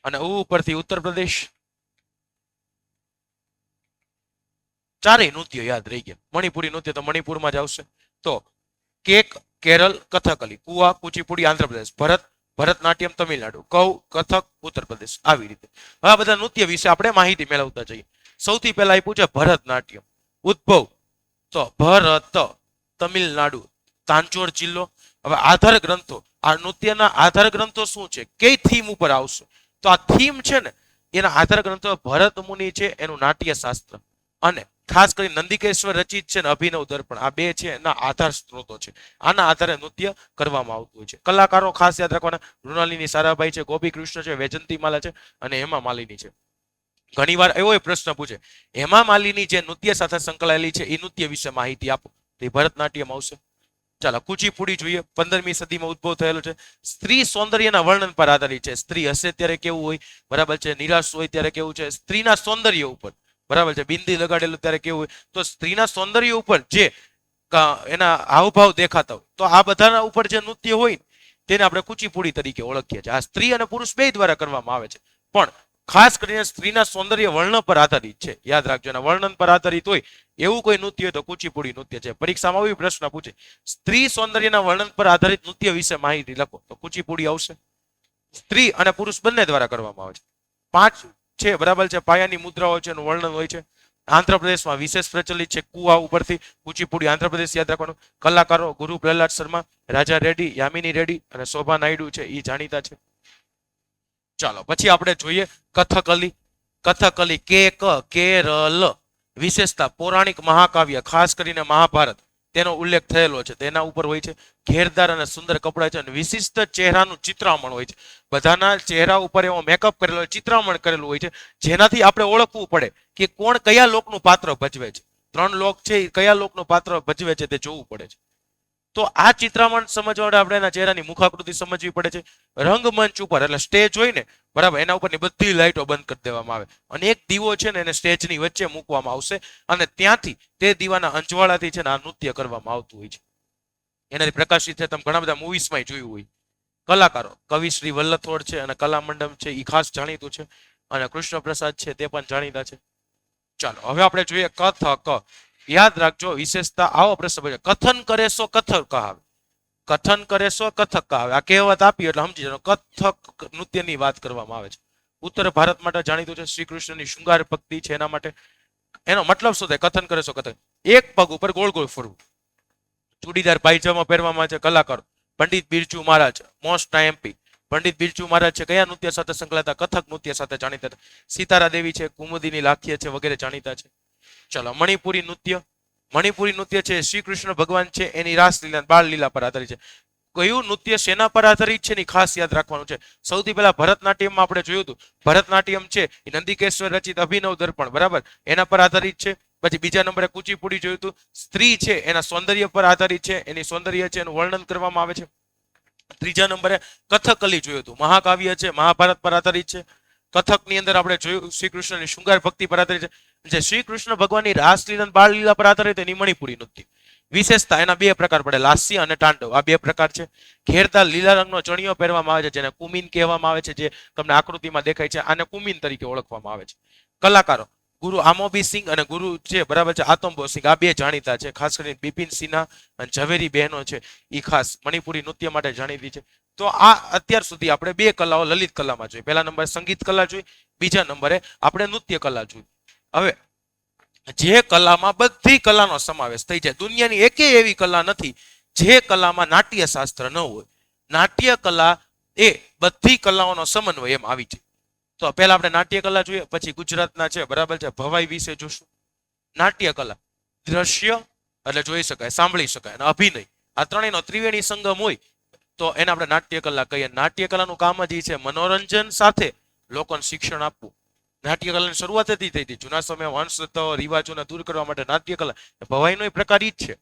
અને ઉ ઉપરથી ઉત્તર પ્રદેશ. ચારેય નૃત્ય યાદ રહી ગયા. મણિપુરી નૃત્ય તો મણિપુરમાં જ આવશે. તો કેક કેરળ, કથકલી, કુઆ કુચીપુડી આંધ્રપ્રદેશ, ભરત ભરતનાટ્યમ તમિલનાડુ, કૌ કથક ઉત્તર પ્રદેશ. આવી રીતે આ બધા નૃત્ય વિશે આપણે માહિતી મેળવતા જઈએ. સૌથી પહેલા એ પૂછે ભરતનાટ્યમ. ઉદ્ભવ તો ભરત, તમિલનાડુ, તાંચોર જિલ્લો. હવે આધાર ગ્રંથો, આ નૃત્યના આધાર ગ્રંથો શું છે, કઈ થીમ ઉપર આવશે? તો આ થીમ છે ને એના આધાર ગ્રંથો ભરત મુનિ છે એનું નાટ્ય શાસ્ત્ર, અને ખાસ કરી નંદિકેશ્વર રચિત છે ને અભિનવ દર્પણ, આ બે છે એના આધાર સ્ત્રોતો છે. આના આધારે નૃત્ય કરવામાં આવતું હોય છે. કલાકારો ખાસ યાદ રાખવાના મૃણાલિની સારાભાઈ છે, ગોપી કૃષ્ણ છે, વૈજંતી માલા છે અને હેમા માલિની છે. ઘણીવાર એવો પ્રશ્ન પૂછે, હેમા માલિની જે નૃત્ય સાથે સંકળાયેલી છે એ નૃત્ય વિશે માહિતી આપો, તો એ ભરતનાટ્યમ આવશે. ચાલો કુચીપુડી જોઈએ, 15મી સદીમાં ઉદ્ભવ થયેલો છે. સ્ત્રી સૌંદર્યના વર્ણન પર આધારિત છે. સ્ત્રી હશે ત્યારે કેવું હોય, બરાબર છે, નિરાશ હોય ત્યારે કેવું છે, સ્ત્રીના સૌંદર્ય ઉપર, બરાબર છે, બિંદી લગાડેલું ત્યારે કેવું હોય, તો સ્ત્રીના સૌંદર્ય ઉપર જે એના હાવભાવ દેખાતા હોય, તો આ બધાના ઉપર જે નૃત્ય હોય તેને આપણે કુચીપુડી તરીકે ઓળખીએ છીએ. આ સ્ત્રી અને પુરુષ બે દ્વારા કરવામાં આવે છે, પણ ખાસ કરીને સ્ત્રીના સૌંદર્ય વર્ણન પર આધારિત છે. યાદ રાખજો, એના વર્ણન પર આધારિત હોય એવું કોઈ નૃત્ય હોય તો કુચીપુડી નૃત્ય છે. પરીક્ષામાં એવી પ્રશ્ન પૂછે, સ્ત્રી સૌંદર્યના વર્ણન પર આધારિત નૃત્ય વિશે માહિતી લખો, તો કુચીપુડી આવશે. સ્ત્રી અને પુરુષ બંને દ્વારા કરવામાં આવે છે. 5 છે, બરાબર છે, પાયાની મુદ્રાઓ છે, એનું વર્ણન હોય છે. આંધ્રપ્રદેશમાં વિશેષ પ્રચલિત છે કુવા ઉપરથી કુચીપુડી. આંધ્રપ્રદેશ યાદ રાખવાનું. કલાકારો ગુરુ પ્રહલાદ શર્મા, રાજા રેડ્ડી, યામિની રેડ્ડી અને શોભા નાયડુ છે, એ જાણીતા છે. ચાલો પછી આપણે જોઈએ કથકલી. કથકલી કેરળ. વિશેષતા પૌરાણિક મહાકાવ્ય, ખાસ કરીને મહાભારત, તેનો ઉલ્લેખ થયેલો છે. તેના ઉપર હોય છે ઘેરદાર અને સુંદર કપડા છે અને વિશિષ્ટ ચહેરાનું ચિત્રામણ હોય છે. બધાના ચહેરા ઉપર એવો મેકઅપ કરેલો હોય, ચિત્રામણ કરેલું હોય છે, જેનાથી આપણે ઓળખવું પડે કે કોણ કયા લોકનું પાત્ર ભજવે છે. 3 લોક છે, એ કયા લોકનું પાત્ર ભજવે છે તે જોવું પડે છે. તો આ ચિત્રામણ સમજવા માટે આપણે એના ચહેરાની મુખાકૃતિ સમજવી પડે છે. રંગમંચ ઉપર એટલે સ્ટેજ હોય ને, બરાબર, એના ઉપરની બધી લાઇટો બંધ કરી દેવામાં આવે અને એક દીવો છે ને એને સ્ટેજની વચ્ચે મૂકવામાં આવશે અને ત્યાંથી તે દીવાના અંજવાળાથી છે ને આ નૃત્ય કરવામાં આવતું હોય છે. એનાથી પ્રકાશિત છે, તમે ઘણા બધા મૂવીઝમાં જોયું હોય. કલાકારો કવિ શ્રી વલ્લથોડ છે અને કલામંડપ છે, એ ખાસ જાણીતું છે, અને કૃષ્ણ પ્રસાદ છે તે પણ જાણીતા છે. ચાલો હવે આપણે જોઈએ કથક. યાદ રાખજો વિશેષતા, આવો પ્રશ્ન પૂછે, કથન કરે સો કથક કહાવે. કથન કરે સો કથક કહાવે, આ કહેવત આપી એટલે સમજી જવાનું કથક નૃત્યની વાત કરવામાં આવે છે. ઉત્તર ભારત માટે જાણીતું છે. શ્રી કૃષ્ણની શૃંગાર ભક્તિ છે એના માટે. એનો મતલબ શું થાય, કથન કરે સો કથક? એક પગ ઉપર ગોળ ગોળ ફરવું. ચૂડીદાર પાયજામા પહેરવામાં છે કલાકારો. પંડિત બિરજુ મહારાજ, મોસ્ટ એમપી. પંડિત બિરજુ મહારાજ છે કયા નૃત્ય સાથે સંકળાયેલા? કથક નૃત્ય સાથે જાણીતા. સીતારા દેવી છે, કુમુદીની લાખીય છે, વગેરે જાણીતા છે. ચલો મણિપુરી નૃત્ય. મણિપુરી નૃત્ય છે શ્રી કૃષ્ણ ભગવાન છે એની રાસલીલા બાળ લીલા પર આધારિત છે. કયું નૃત્ય શેના પર આધારિત છે એની ખાસ યાદ રાખવાનું છે. સૌથી પહેલા ભરતનાટ્યમમાં આપણે જોયું હતું, ભરતનાટ્યમ છે એ નંદિકેશ્વર રચિત અભિનવ દર્પણ, બરાબર, એના પર આધારિત છે. પછી બીજા નંબરે કુચીપુડી જોયું હતું, સ્ત્રી છે એના સૌંદર્ય પર આધારિત છે, એની સૌંદર્ય છે એનું વર્ણન કરવામાં આવે છે. ત્રીજા નંબરે કથકલી જોયું હતું, મહાકાવ્ય છે, મહાભારત પર આધારિત છે. કથકની અંદર આપણે જોયું શ્રી કૃષ્ણની શૃંગાર ભક્તિ પર આધારિત છે. જે શ્રી કૃષ્ણ ભગવાનની રાસલીલા બાળ લીલા પર આધારિત એની મણિપુરી નૃત્ય. વિશેષતા એના 2 પ્રકાર પડે, લાસ્ય અને તાંડવ, આ 2 પ્રકાર છે. ઘેરદાર લીલા રંગનો ચણિયો પહેરવામાં આવે છે, જેને કુમીન કહેવામાં આવે છે, જે તમને આકૃતિમાં દેખાય છે, આને કુમીન તરીકે ઓળખવામાં આવે છે. કલાકારો ગુરુ આમોબી સિંહ અને ગુરુ છે, બરાબર છે, આતંબો સિંહ, આ 2 જાણીતા છે. ખાસ કરીને બિપિન સિન્હા અને ઝવેરી બહેનો છે, એ ખાસ મણિપુરી નૃત્ય માટે જાણીતી છે. તો આ અત્યાર સુધી આપણે 2 કલાઓ લલિત કલામાં જોઈ. પહેલા નંબરે સંગીત કલા જોઈ, બીજા નંબરે આપણે નૃત્ય કલા જોઈ. હવે જે કલામાં બધી કલાનો સમાવેશ થઈ જાય, દુનિયાની એકેય એવી કલા નથી જે કલામાં નાટ્ય શાસ્ત્ર ન હોય. નાટ્ય કલા એ બધી કલાઓનો સમન્વય એમ આવી જાય. તો પહેલા આપણે નાટ્ય કલા જોઈએ, પછી ગુજરાતના છે, બરાબર છે, ભવાઈ વિશે જોશું. નાટ્ય કલા દ્રશ્ય એટલે જોઈ શકાય, સાંભળી શકાય, અને અભિનય, આ ત્રણેયનો ત્રિવેણી સંગમ હોય તો એને આપણે નાટ્ય કલા કહીએ. નાટ્ય કલાનું કામ જ એ છે મનોરંજન સાથે લોકોને શિક્ષણ આપવું. નાટ્ય કલાની શરૂઆત થઈ હતી જૂના સમયમાં અંધશ્રદ્ધાઓ રિવાજોને દૂર કરવા માટે નાટ્ય કલા, ભવાઈનો પ્રકાર ઈ જ છે.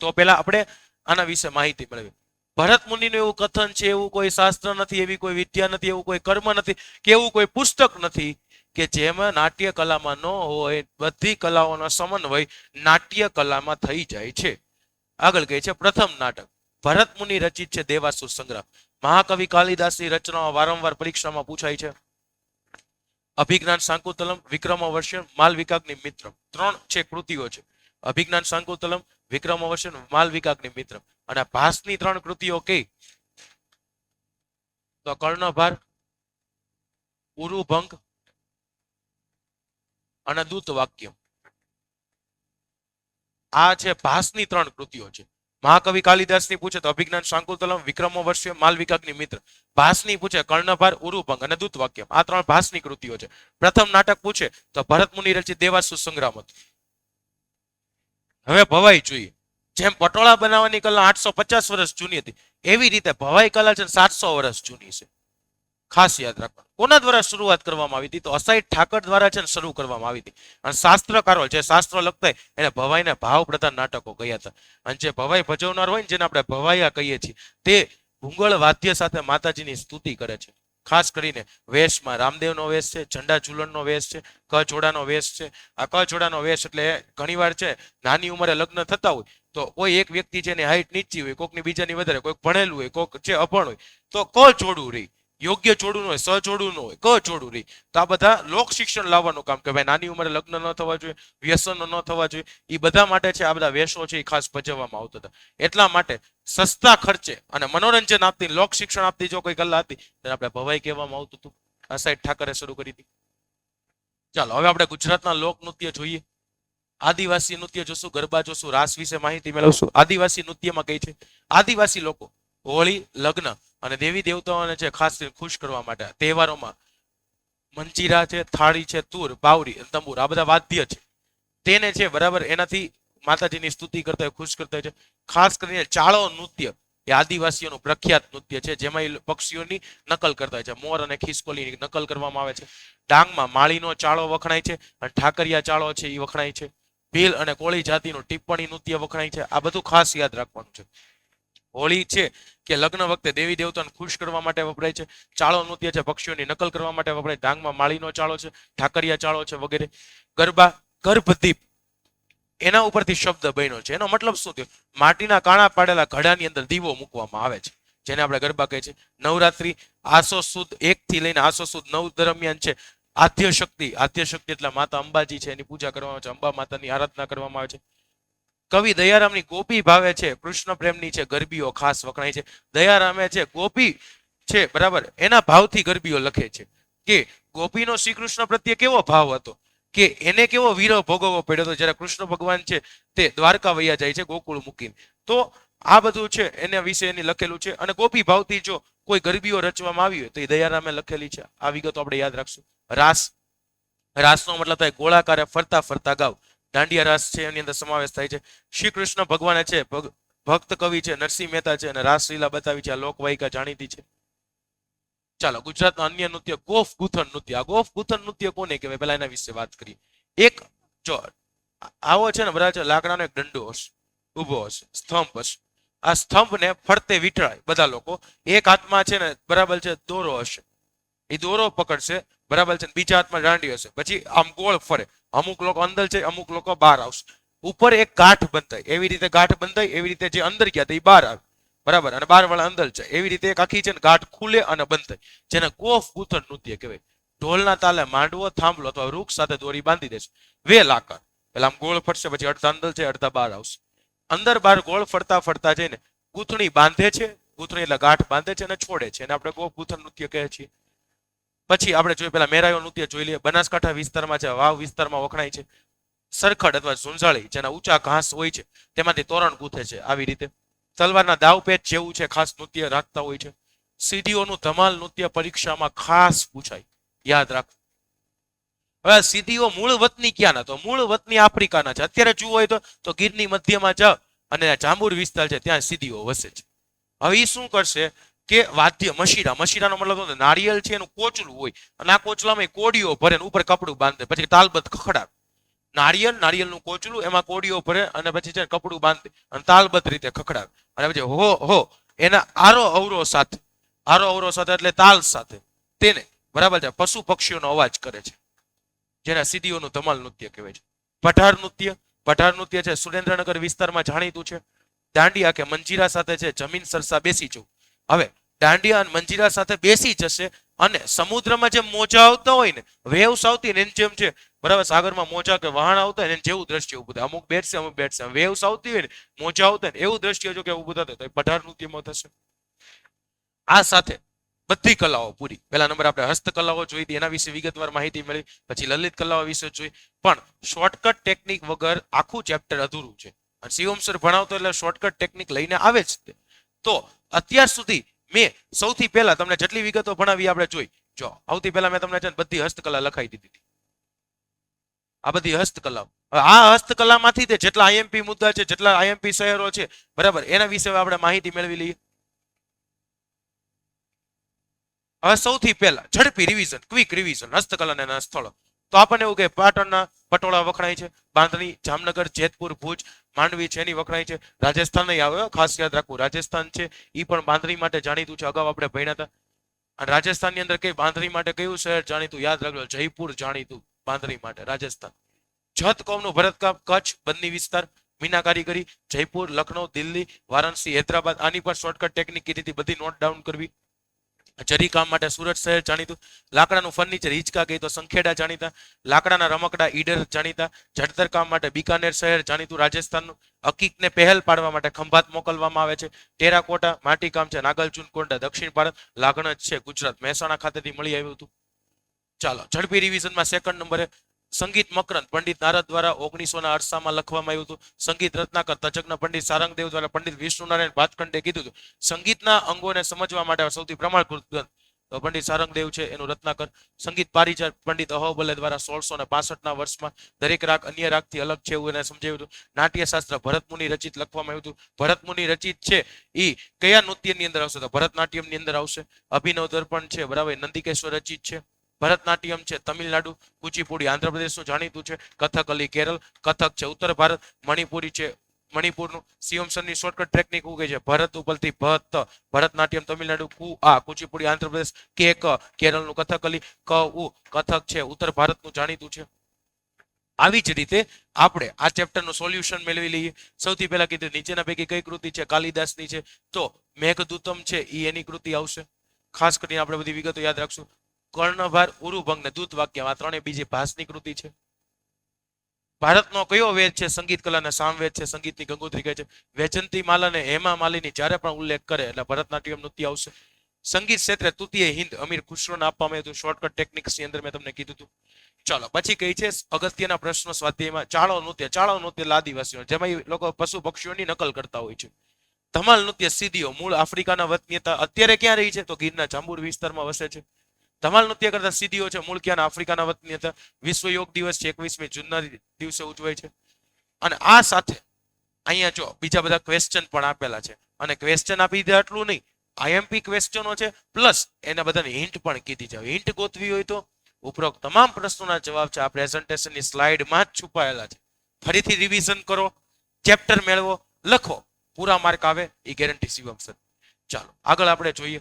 તો પહેલા આપણે આના વિશે માહિતી મેળવી. ભરત મુનિનું એવું કથન છે, એવું કોઈ શાસ્ત્ર નથી, એવી કોઈ વિદ્યા નથી, એવું કોઈ કર્મ નથી, કે એવું કોઈ પુસ્તક નથી કે જેમાં નાટ્ય કલામાં ન હોય. બધી કલાઓનો સમન્વય નાટ્ય કલામાં થઈ જાય છે. આગળ કહે છે પ્રથમ નાટક ભરત મુનિ રચિત છે દેવાસુર સંગ્રામ. મહાકવિ કાલિદાસની રચનાઓ વારંવાર પરીક્ષામાં પૂછાય છે. અભિજ્ઞાન શાકુંતલમ, વિક્રમોર્વશિયમ, માલવિકાગ્નિ મિત્રમ, 3 છે કૃતિઓ છે. અભિજ્ઞાન શાકુંતલમ, વિક્રમોર્વશિયમ, માલવિકાગ્નિ મિત્રમ. અને ભાસની 3 કૃતિઓ કઈ? તો કર્ણભાર, ઉરુભંગ અને દૂત વાક્ય. આ છે ભાસની 3 કૃતિઓ છે. મહાકવિ કાલિદાસની પૂછે તો અભિજ્ઞાન શાકુંતલમ, વિક્રમોર્વશિયમ, માલવિકાગ્નિ મિત્ર. ભાસની પૂછે કર્ણભાર, ઉરુભંગ અને દૂત વાક્ય. આ 3 ભાસની કૃતિઓ છે. પ્રથમ નાટક પૂછે તો ભરત મુનિ રચિત દેવાસુર સંગ્રામ હતું. હવે ભવાઈ જોઈએ. જેમ પટોળા બનાવવાની કલા 850 વર્ષ જૂની હતી, એવી રીતે ભવાઈ કલા છે 700 વર્ષ જૂની છે. ખાસ યાદ રાખવાનું. કોના દ્વારા શરૂઆત કરવામાં આવી હતી? તો અસાઈ ઠાકર દ્વારા છે ને શરૂ કરવામાં આવી હતી. અને શાસ્ત્રકારો જે શાસ્ત્ર લખતા એને ભવાઈને ભાવ પ્રધાન નાટકો કહ્યા હતા. અને જે ભવાઈ ભજવનાર હોય ને, જેને આપણે ભવાઈયા કહીએ છીએ, તે ભૂંગળ વાદ્ય સાથે માતાજીની સ્તુતિ કરે છે. ખાસ કરીને વેશમાં રામદેવનો વેશ છે, ઝંડા ઝુલણનો વેશ છે, કચોડાનો વેશ છે. આ કચોડાનો વેશ એટલે ઘણીવાર છે નાની ઉંમરે લગ્ન થતા હોય તો કોઈ એક વ્યક્તિ છે એની હાઈટ નીચી હોય, કોકની બીજાની વધારે, કોઈક ભણેલું હોય, કોક છે અભણ હોય, તો જોડું રહી, યોગ્ય જોડું હોય, સજોડું ન હોય, જોડું રહી. તો આ બધા લોક શિક્ષણ લાવવાનું કામ કે ભાઈ નાની ઉંમરે લગ્ન ન થવા જોઈએ, વ્યસનો ન થવા જોઈએ, એ બધા માટે છે આ બધા વેશો છે એ ખાસ ભજવવામાં આવતા હતા. એટલા માટે સસ્તા ખર્ચે અને મનોરંજન આપતી, લોક શિક્ષણ આપતી જો કોઈ કલા હતી તેને આપણે ભવાઈ કહેવામાં આવતું હતું. આ સાઈડ ઠાકરે શરૂ કરી હતી. ચાલો હવે આપણે ગુજરાતના લોક નૃત્ય જોઈએ. આદિવાસી નૃત્ય જોશું, ગરબા જોશું, રાસ વિશે માહિતી મેળવશું. આદિવાસી નૃત્યમાં કઈ છે? આદિવાસી લોકો હોળી, લગ્ન અને દેવી દેવતાઓને છે ખાસ ખુશ કરવા માટે તહેવારોમાં મંજીરા છે, થાળી છે, તુર, બાવરી, તંબુર, આ બધા વાદ્ય છે તેને છે બરાબર એનાથી માતાજીની સ્તુતિ કરતા હોય, ખુશ કરતા હોય છે. ખાસ કરીને ચાળો નૃત્ય એ આદિવાસીઓનું પ્રખ્યાત નૃત્ય છે, જેમાં એ પક્ષીઓની નકલ કરતા હોય છે. મોર અને ખિસકોલીની નકલ કરવામાં આવે છે. ડાંગમાં માળીનો ચાળો વખણાય છે અને ઠાકરિયા ચાળો છે એ વખણાય છે. ભીલ અને કોળી જાતિનું ટિપ્પણી નૃત્ય વખણાય છે. આ બધું ખાસ યાદ રાખવાનું છે. હોળી છે કે લગ્ન વખતે દેવી દેવતાને ખુશ કરવા માટે વપરાય છે. ચાળો નૃત્ય છે પક્ષીઓની નકલ કરવા માટે વપરાય. ડાંગમાં માળીનો ચાળો છે, ઠાકરિયા ચાળો છે વગેરે. ગરબા, ગર્ભદીપ એના ઉપરથી શબ્દ બન્યો છે. એનો મતલબ શું થયો? માટીના કાણા પાડેલા ઘડાની અંદર દીવો મૂકવામાં આવે છે, જેને આપણે ગરબા કહે છે. નવરાત્રી આસો સુદ 1 થી લઈને આસો સુદ 9 દરમિયાન છે આદ્ય શક્તિ એટલે માતા અંબાજી છે એની પૂજા કરવામાં આવે છે, અંબા માતાની આરાધના કરવામાં આવે છે. કવિ દયારામની ગોપી ભાવે છે, કૃષ્ણ પ્રેમની છે ગરબીઓ ખાસ વખણાય છે. દયારામે છે ગોપી છે બરાબર એના ભાવથી ગરબીઓ લખે છે કે ગોપીનો શ્રી કૃષ્ણ પ્રત્યે કેવો ભાવ હતો, કે એને કેવો વિરહ ભોગવવો પડ્યો હતો જ્યારે કૃષ્ણ ભગવાન છે તે દ્વારકા વૈયા જાય છે ગોકુળ મૂકીને. તો આ બધું છે એના વિશે એની લખેલું છે. અને ગોપી ભાવથી જો કોઈ ગરબીઓ રચવામાં આવી હોય તો એ દયારામે લખેલી છે. આ વિગતો આપણે યાદ રાખશું. રાસનો મતલબ થાય ગોળાકારે ફરતા ફરતા ગાવ. દાંડિયા રાસ છે એની અંદર સમાવેશ થાય છે. શ્રી કૃષ્ણ ભગવાને છે ભક્ત કવિ છે નરસિંહ મહેતા છે અને રાસલીલા બતાવી છે. આ લોકવાયિકા જાણીતી છે. ચાલો ગુજરાતના અન્ય નૃત્ય ગોફ ગૂથણ નૃત્ય. આ ગોફ ગૂથણ નૃત્ય કોને કહેવાય પહેલા એના વિશે વાત કરીએ. એક જો આવો છે ને બરાબર લાકડાનો એક દંડો હશે, ઉભો હશે, સ્તંભ હશે. આ સ્તંભને ફરતે વીંટળાય બધા લોકો. એક હાથમાં છે ને બરાબર છે દોરો હશે, એ દોરો પકડશે બરાબર છે. બીજા હાથમાં દાંડી હશે. પછી આમ ગોળ ફરે. અમુક લોકો અંદર છે, અમુક લોકો બહાર આવશે. ઉપર એક ગાંઠ બંધાય, એવી રીતે ગાંઠ બંધાય, એવી રીતે જે અંદર ગયા તે બહાર આવે બરાબર, અને બાર વાળા અંદર છે. એવી રીતે એક આખી છે ને ગાંઠ ખુલે અને બંધ થાય, જેને ગોફ ગૂથણ નૃત્ય કહેવાય. ઢોલના તાલે માંડવો, થાંભલો અથવા વૃક્ષ સાથે દોરી બાંધી દેશે. વેલ આકાર પેલા આમ ગોળ ફરશે, પછી અડધા અંદર છે અડધા બહાર આવશે. અંદર બહાર ગોળ ફરતા ફરતા જઈને ગૂંથણી બાંધે છે. ગૂંથણી એટલે ગાંઠ બાંધે છે અને છોડે છે, એને આપણે ગોફ ગૂથણ નૃત્ય કહે છીએ. પછી આપણે જોઈએ પેલા મેરાયો નૃત્ય જોઈ લઈએ. બનાસકાંઠા વિસ્તારમાં છે, વાવ વિસ્તારમાં વખણાય છે. સરખડ અથવા ઝુંઝાળી જેના ઊંચા ઘાસ હોય છે તેમાંથી તોરણ ગૂંથે છે આવી રીતે. તલવારના દાવ પેચ જેવું છે ખાસ નૃત્ય રાખતા હોય છે. સીડીઓનું ધમાલ નૃત્ય પરીક્ષામાં ખાસ પૂછાય, યાદ રાખ. હવે સીડીઓ મૂળ વતની ક્યાંના? તો મૂળ વતની આફ્રિકાના છે. અત્યારે જોવું હોય તો ગીરની મધ્યમાં જાવ અને જાંબુર વિસ્તાર છે ત્યાં સીડીઓ વસે છે. હવે એ શું કરશે કે વાદ્ય મશીરાનો મતલબ નારિયેલ છે એનું કોચલું હોય અને આ કોચલામાં કોડીઓ ભરે ઉપર કપડું બાંધે, પછી તાલબદ્ધ ખખડાવે. નારિયેળનું કોચલું એમાં કોડીઓ ભરે અને પછી છે કપડું બાંધે અને તાલબદ્ધ રીતે ખખડાવે. અને પછી હો એના આરો અવરો સાથે એટલે તાલ સાથે તેને બરાબર છે પશુ પક્ષીઓનો અવાજ કરે છે, જેના સીડીઓનું ધમાલ નૃત્ય કહેવાય છે. પઢાર નૃત્ય છે સુરેન્દ્રનગર વિસ્તારમાં જાણીતું છે. દાંડિયા કે મંજીરા સાથે છે જમીન સરસા બેસી જવું. હવે દાંડિયા અને મંજીરા સાથે બેસી જશે અને સમુદ્રમાં જેમ મોજા આવતા હોય ને, વેવ્સ આવતી ને જેમ છે બરાબર, સાગરમાં મોજા કે વહાણ આવતા હોય ને જેવું દ્રશ્ય ઉભું થાય. અમુક બેઠશે વેવ્સ આવતી હોય ને મોજા આવતા હોય ને એવું દ્રશ્ય જો કે ઉભું થતું તો પઢાર નૃત્યમાં થશે. આ સાથે બધી કલાઓ પૂરી. પહેલા નંબર આપણે હસ્તકલાઓ જોઈ હતી, એના વિશે વિગતવાર માહિતી મળી. પછી લલિત કલાઓ વિશે જોઈ. પણ શોર્ટકટ ટેકનિક વગર આખું ચેપ્ટર અધૂરું છે. અને શિવમ સર ભણાવતો એટલે શોર્ટકટ ટેકનિક લઈને આવે જ તે. તો અત્યાર સુધી મેં સૌથી પહેલા તમને જેટલી વિગતો ભણાવી આપણે જોઈ. જો સૌથી પહેલા મેં તમને બધી હસ્તકલા લખાઈ દીધી. આ બધી હસ્તકલાઓ. હવે આ હસ્તકલામાંથી તે જેટલા આઈએમપી મુદ્દા છે, જેટલા આઈએમપી શહેરો છે, બરાબર, એના વિશે આપણે માહિતી મેળવી લઈએ. હવે સૌથી પહેલા ઝડપી રિવિઝન, ક્વિક રિવિઝન, હસ્તકલાના સ્થળો. તો આપણને એવું કે પાટણના પટોળા વખણાય છે, બાંધણી, જામનગર, જેતપુર, ભુજ, માંડવી છે એની વખણાય છે. રાજસ્થાન નહીં આવે, ખાસ યાદ રાખવું, રાજસ્થાન છે એ પણ બાંધણી માટે જાણીતું છે. અગાઉ આપણે ભણ્યા હતા. અને રાજસ્થાનની અંદર કઈ બાંધણી માટે કયું શહેર જાણીતું યાદ રાખજો, જયપુર જાણીતું બાંધણી માટે, રાજસ્થાન. જત કોમનું ભરતકામ, કચ્છ, બન્ની વિસ્તાર, મીના કારીગરી, જયપુર, લખનૌ, દિલ્હી, વારાણસી, હૈદરાબાદ. આની પર શોર્ટકટ ટેકનિક કીધી હતી, બધી નોટ ડાઉન કરવી. જરી કામ માટે સુરત શહેર જાણીતું. લાકડાનું ફર્નિચર, હિંચકા કહી તો સંખેડા જાણીતા. લાકડાના રમકડા, ઈડર જાણીતા. જડતર કામ માટે બિકાનેર શહેર જાણીતું રાજસ્થાનનું. હકીકને પહેલ પાડવા માટે ખંભાત મોકલવામાં આવે છે. ટેરાકોટા માટીકામ છે નાગલચુન કોંડા દક્ષિણ ભારત. લાગણજ છે ગુજરાત, મહેસાણા ખાતેથી મળી આવ્યું હતું. ચાલો ઝડપી રિવિઝનમાં સેકન્ડ નંબરે સંગીત મકરંદ પંડિત નારદ દ્વારા 1948 લખવામાં આવ્યું હતું. સંગીત રત્નાકર તજજ્ઞ પંડિત સારંગદેવ દ્વારા પંડિત વિષ્ણુનારાયણ ભાતખંડે કીધું હતું. સંગીતના અંગોને સમજવા માટે સૌથી પ્રમાણભૂત ગ્રંથ તો પંડિત સારંગદેવ છે, એનું રત્નાકર. સંગીત પારિજાત પંડિત અહોબલે દ્વારા 1665 વર્ષમાં દરેક રાગ અન્ય રાગથી અલગ છે એવું એને સમજાવ્યું હતું. નાટ્યશાસ્ત્ર ભરતમુનિ રચિત લખવામાં આવ્યું હતું. ભરતમુનિ રચિત છે એ કયા નૃત્યની અંદર આવશે? તો ભરતનાટ્યમની અંદર આવશે. અભિનવ દર્પણ છે, બરાબર, નંદિકેશ્વર રચિત છે. ભરતનાટ્યમ છે તમિલનાડુ. કુચીપુડી આંધ્રપ્રદેશનું જાણીતું છે. કથકલી કેરળ. કથક છે ઉત્તર ભારત. મણિપુરી છે મણિપુરનું. શિવમસરની શોર્ટકટ ટેકનિક શું કહે છે? ભરત ઉપરથી ભત, ભરતનાટ્યમ તમિલનાડુ. કુચીપુડી આંધ્રપ્રદેશ. કેરળનું. કથકલી કથક છે ઉત્તર ભારતનું જાણીતું છે. આવી જ રીતે આપણે આ ચેપ્ટરનું સોલ્યુશન મેળવી લઈએ. સૌથી પહેલા કીધું નીચેના પૈકી કઈ કૃતિ છે કાલિદાસની છે? તો મેઘદૂતમ છે એ એની કૃતિ આવશે. ખાસ કરીને આપણે બધી વિગતો યાદ રાખશું. કર્ણભાર, ઉરુભંગ ને દૂત વાક્ય, આ ત્રણે બીજી ભાસની કૃતિ છે. ભારતનો કયો વેદ છે? સંગીત કલાને સામવેદ છે, સંગીતની ગંગોત્રી કહે છે. વૈજંતી માલા ને હેમા માલિની જ્યારે પણ ઉલ્લેખ કરે એટલે ભરતનાટ્યમ નૃત્ય આવશે. સંગીત ક્ષેત્રે તૃતીય હિન્દ અમીર ખુશરોને આપવામાં આવ્યું હતું. શોર્ટકટ ટેકનિક્સની અંદર મેં તમને કીધું હતું. ચાલો પછી કઈ છે અગત્યના પ્રશ્નો સ્વાધ્યાયમાં? ચાળો નૃત્ય. ચાળો નૃત્ય આદિવાસીઓ, જેમાં લોકો પશુ પક્ષીઓની નકલ કરતા હોય છે. ધમાલ નૃત્ય સીડીઓ મૂળ આફ્રિકાના વતની હતા, અત્યારે ક્યાં રહી છે? તો ગીરના જાંબુર વિસ્તારમાં વસે છે. ધમાલ નૃત્ય કરતા સીડીઓ છે મૂળ ક્યાં? આફ્રિકાના વતની હતા. વિશ્વ યોગ દિવસ છે 21મી જૂનના દિવસે ઉજવાય છે. અને આ સાથે અહીંયા જો બીજા બધા ક્વેશ્ચન પણ આપેલા છે. અને ક્વેશ્ચન આપી દીધા એટલું નહીં, આઈએમપી ક્વેશ્ચનો છે, પ્લસ એના બધાની હિન્ટ પણ કીધી છે. હિન્ટ ગોતવી હોય તો ઉપરોક્ત તમામ પ્રશ્નોના જવાબ છે આ પ્રેઝન્ટેશનની સ્લાઇડમાં જ છુપાયેલા છે. ફરીથી રિવિઝન કરો, ચેપ્ટર મેળવો, લખો, પૂરા માર્ક આવે એ ગેરંટી શિવમ સર. ચાલો આગળ આપણે જોઈએ.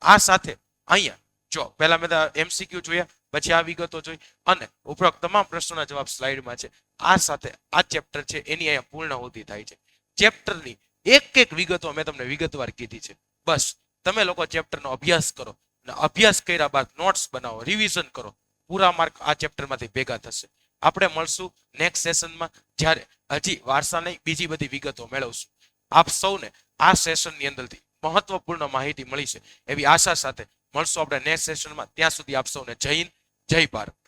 આ સાથે અહીંયા જો પહેલા મેં એમસીક્યુ જોયા, પછી આ વિગતો જોઈ અને ઉપરોક્ત તમામ પ્રશ્નોના જવાબ સ્લાઇડમાં છે. આ સાથે આ ચેપ્ટર છે એની અહીંયા પૂર્ણાહુતિ થાય છે. ચેપ્ટરની એક એક વિગતો મેં તમને વિગતવાર કીધી છે. બસ તમે લોકો ચેપ્ટરનો અભ્યાસ કરો અને અભ્યાસ કર્યા બાદ નોટ્સ બનાવો, રિવિઝન કરો, પૂરા માર્ક આ ચેપ્ટરમાંથી ભેગા થશે. આપણે મળશું નેક્સ્ટ સેશનમાં, જ્યારે હજી વારસા નહીં બીજી બધી વિગતો મેળવશું. આપ સૌને આ સેશનની અંદરથી મહત્વપૂર્ણ માહિતી મળી છે એવી આશા સાથે મળશું આપણે નેક્સ્ટ સેશનમાં. ત્યાં સુધી આપ સૌને જય હિન્દ, જય ભારત.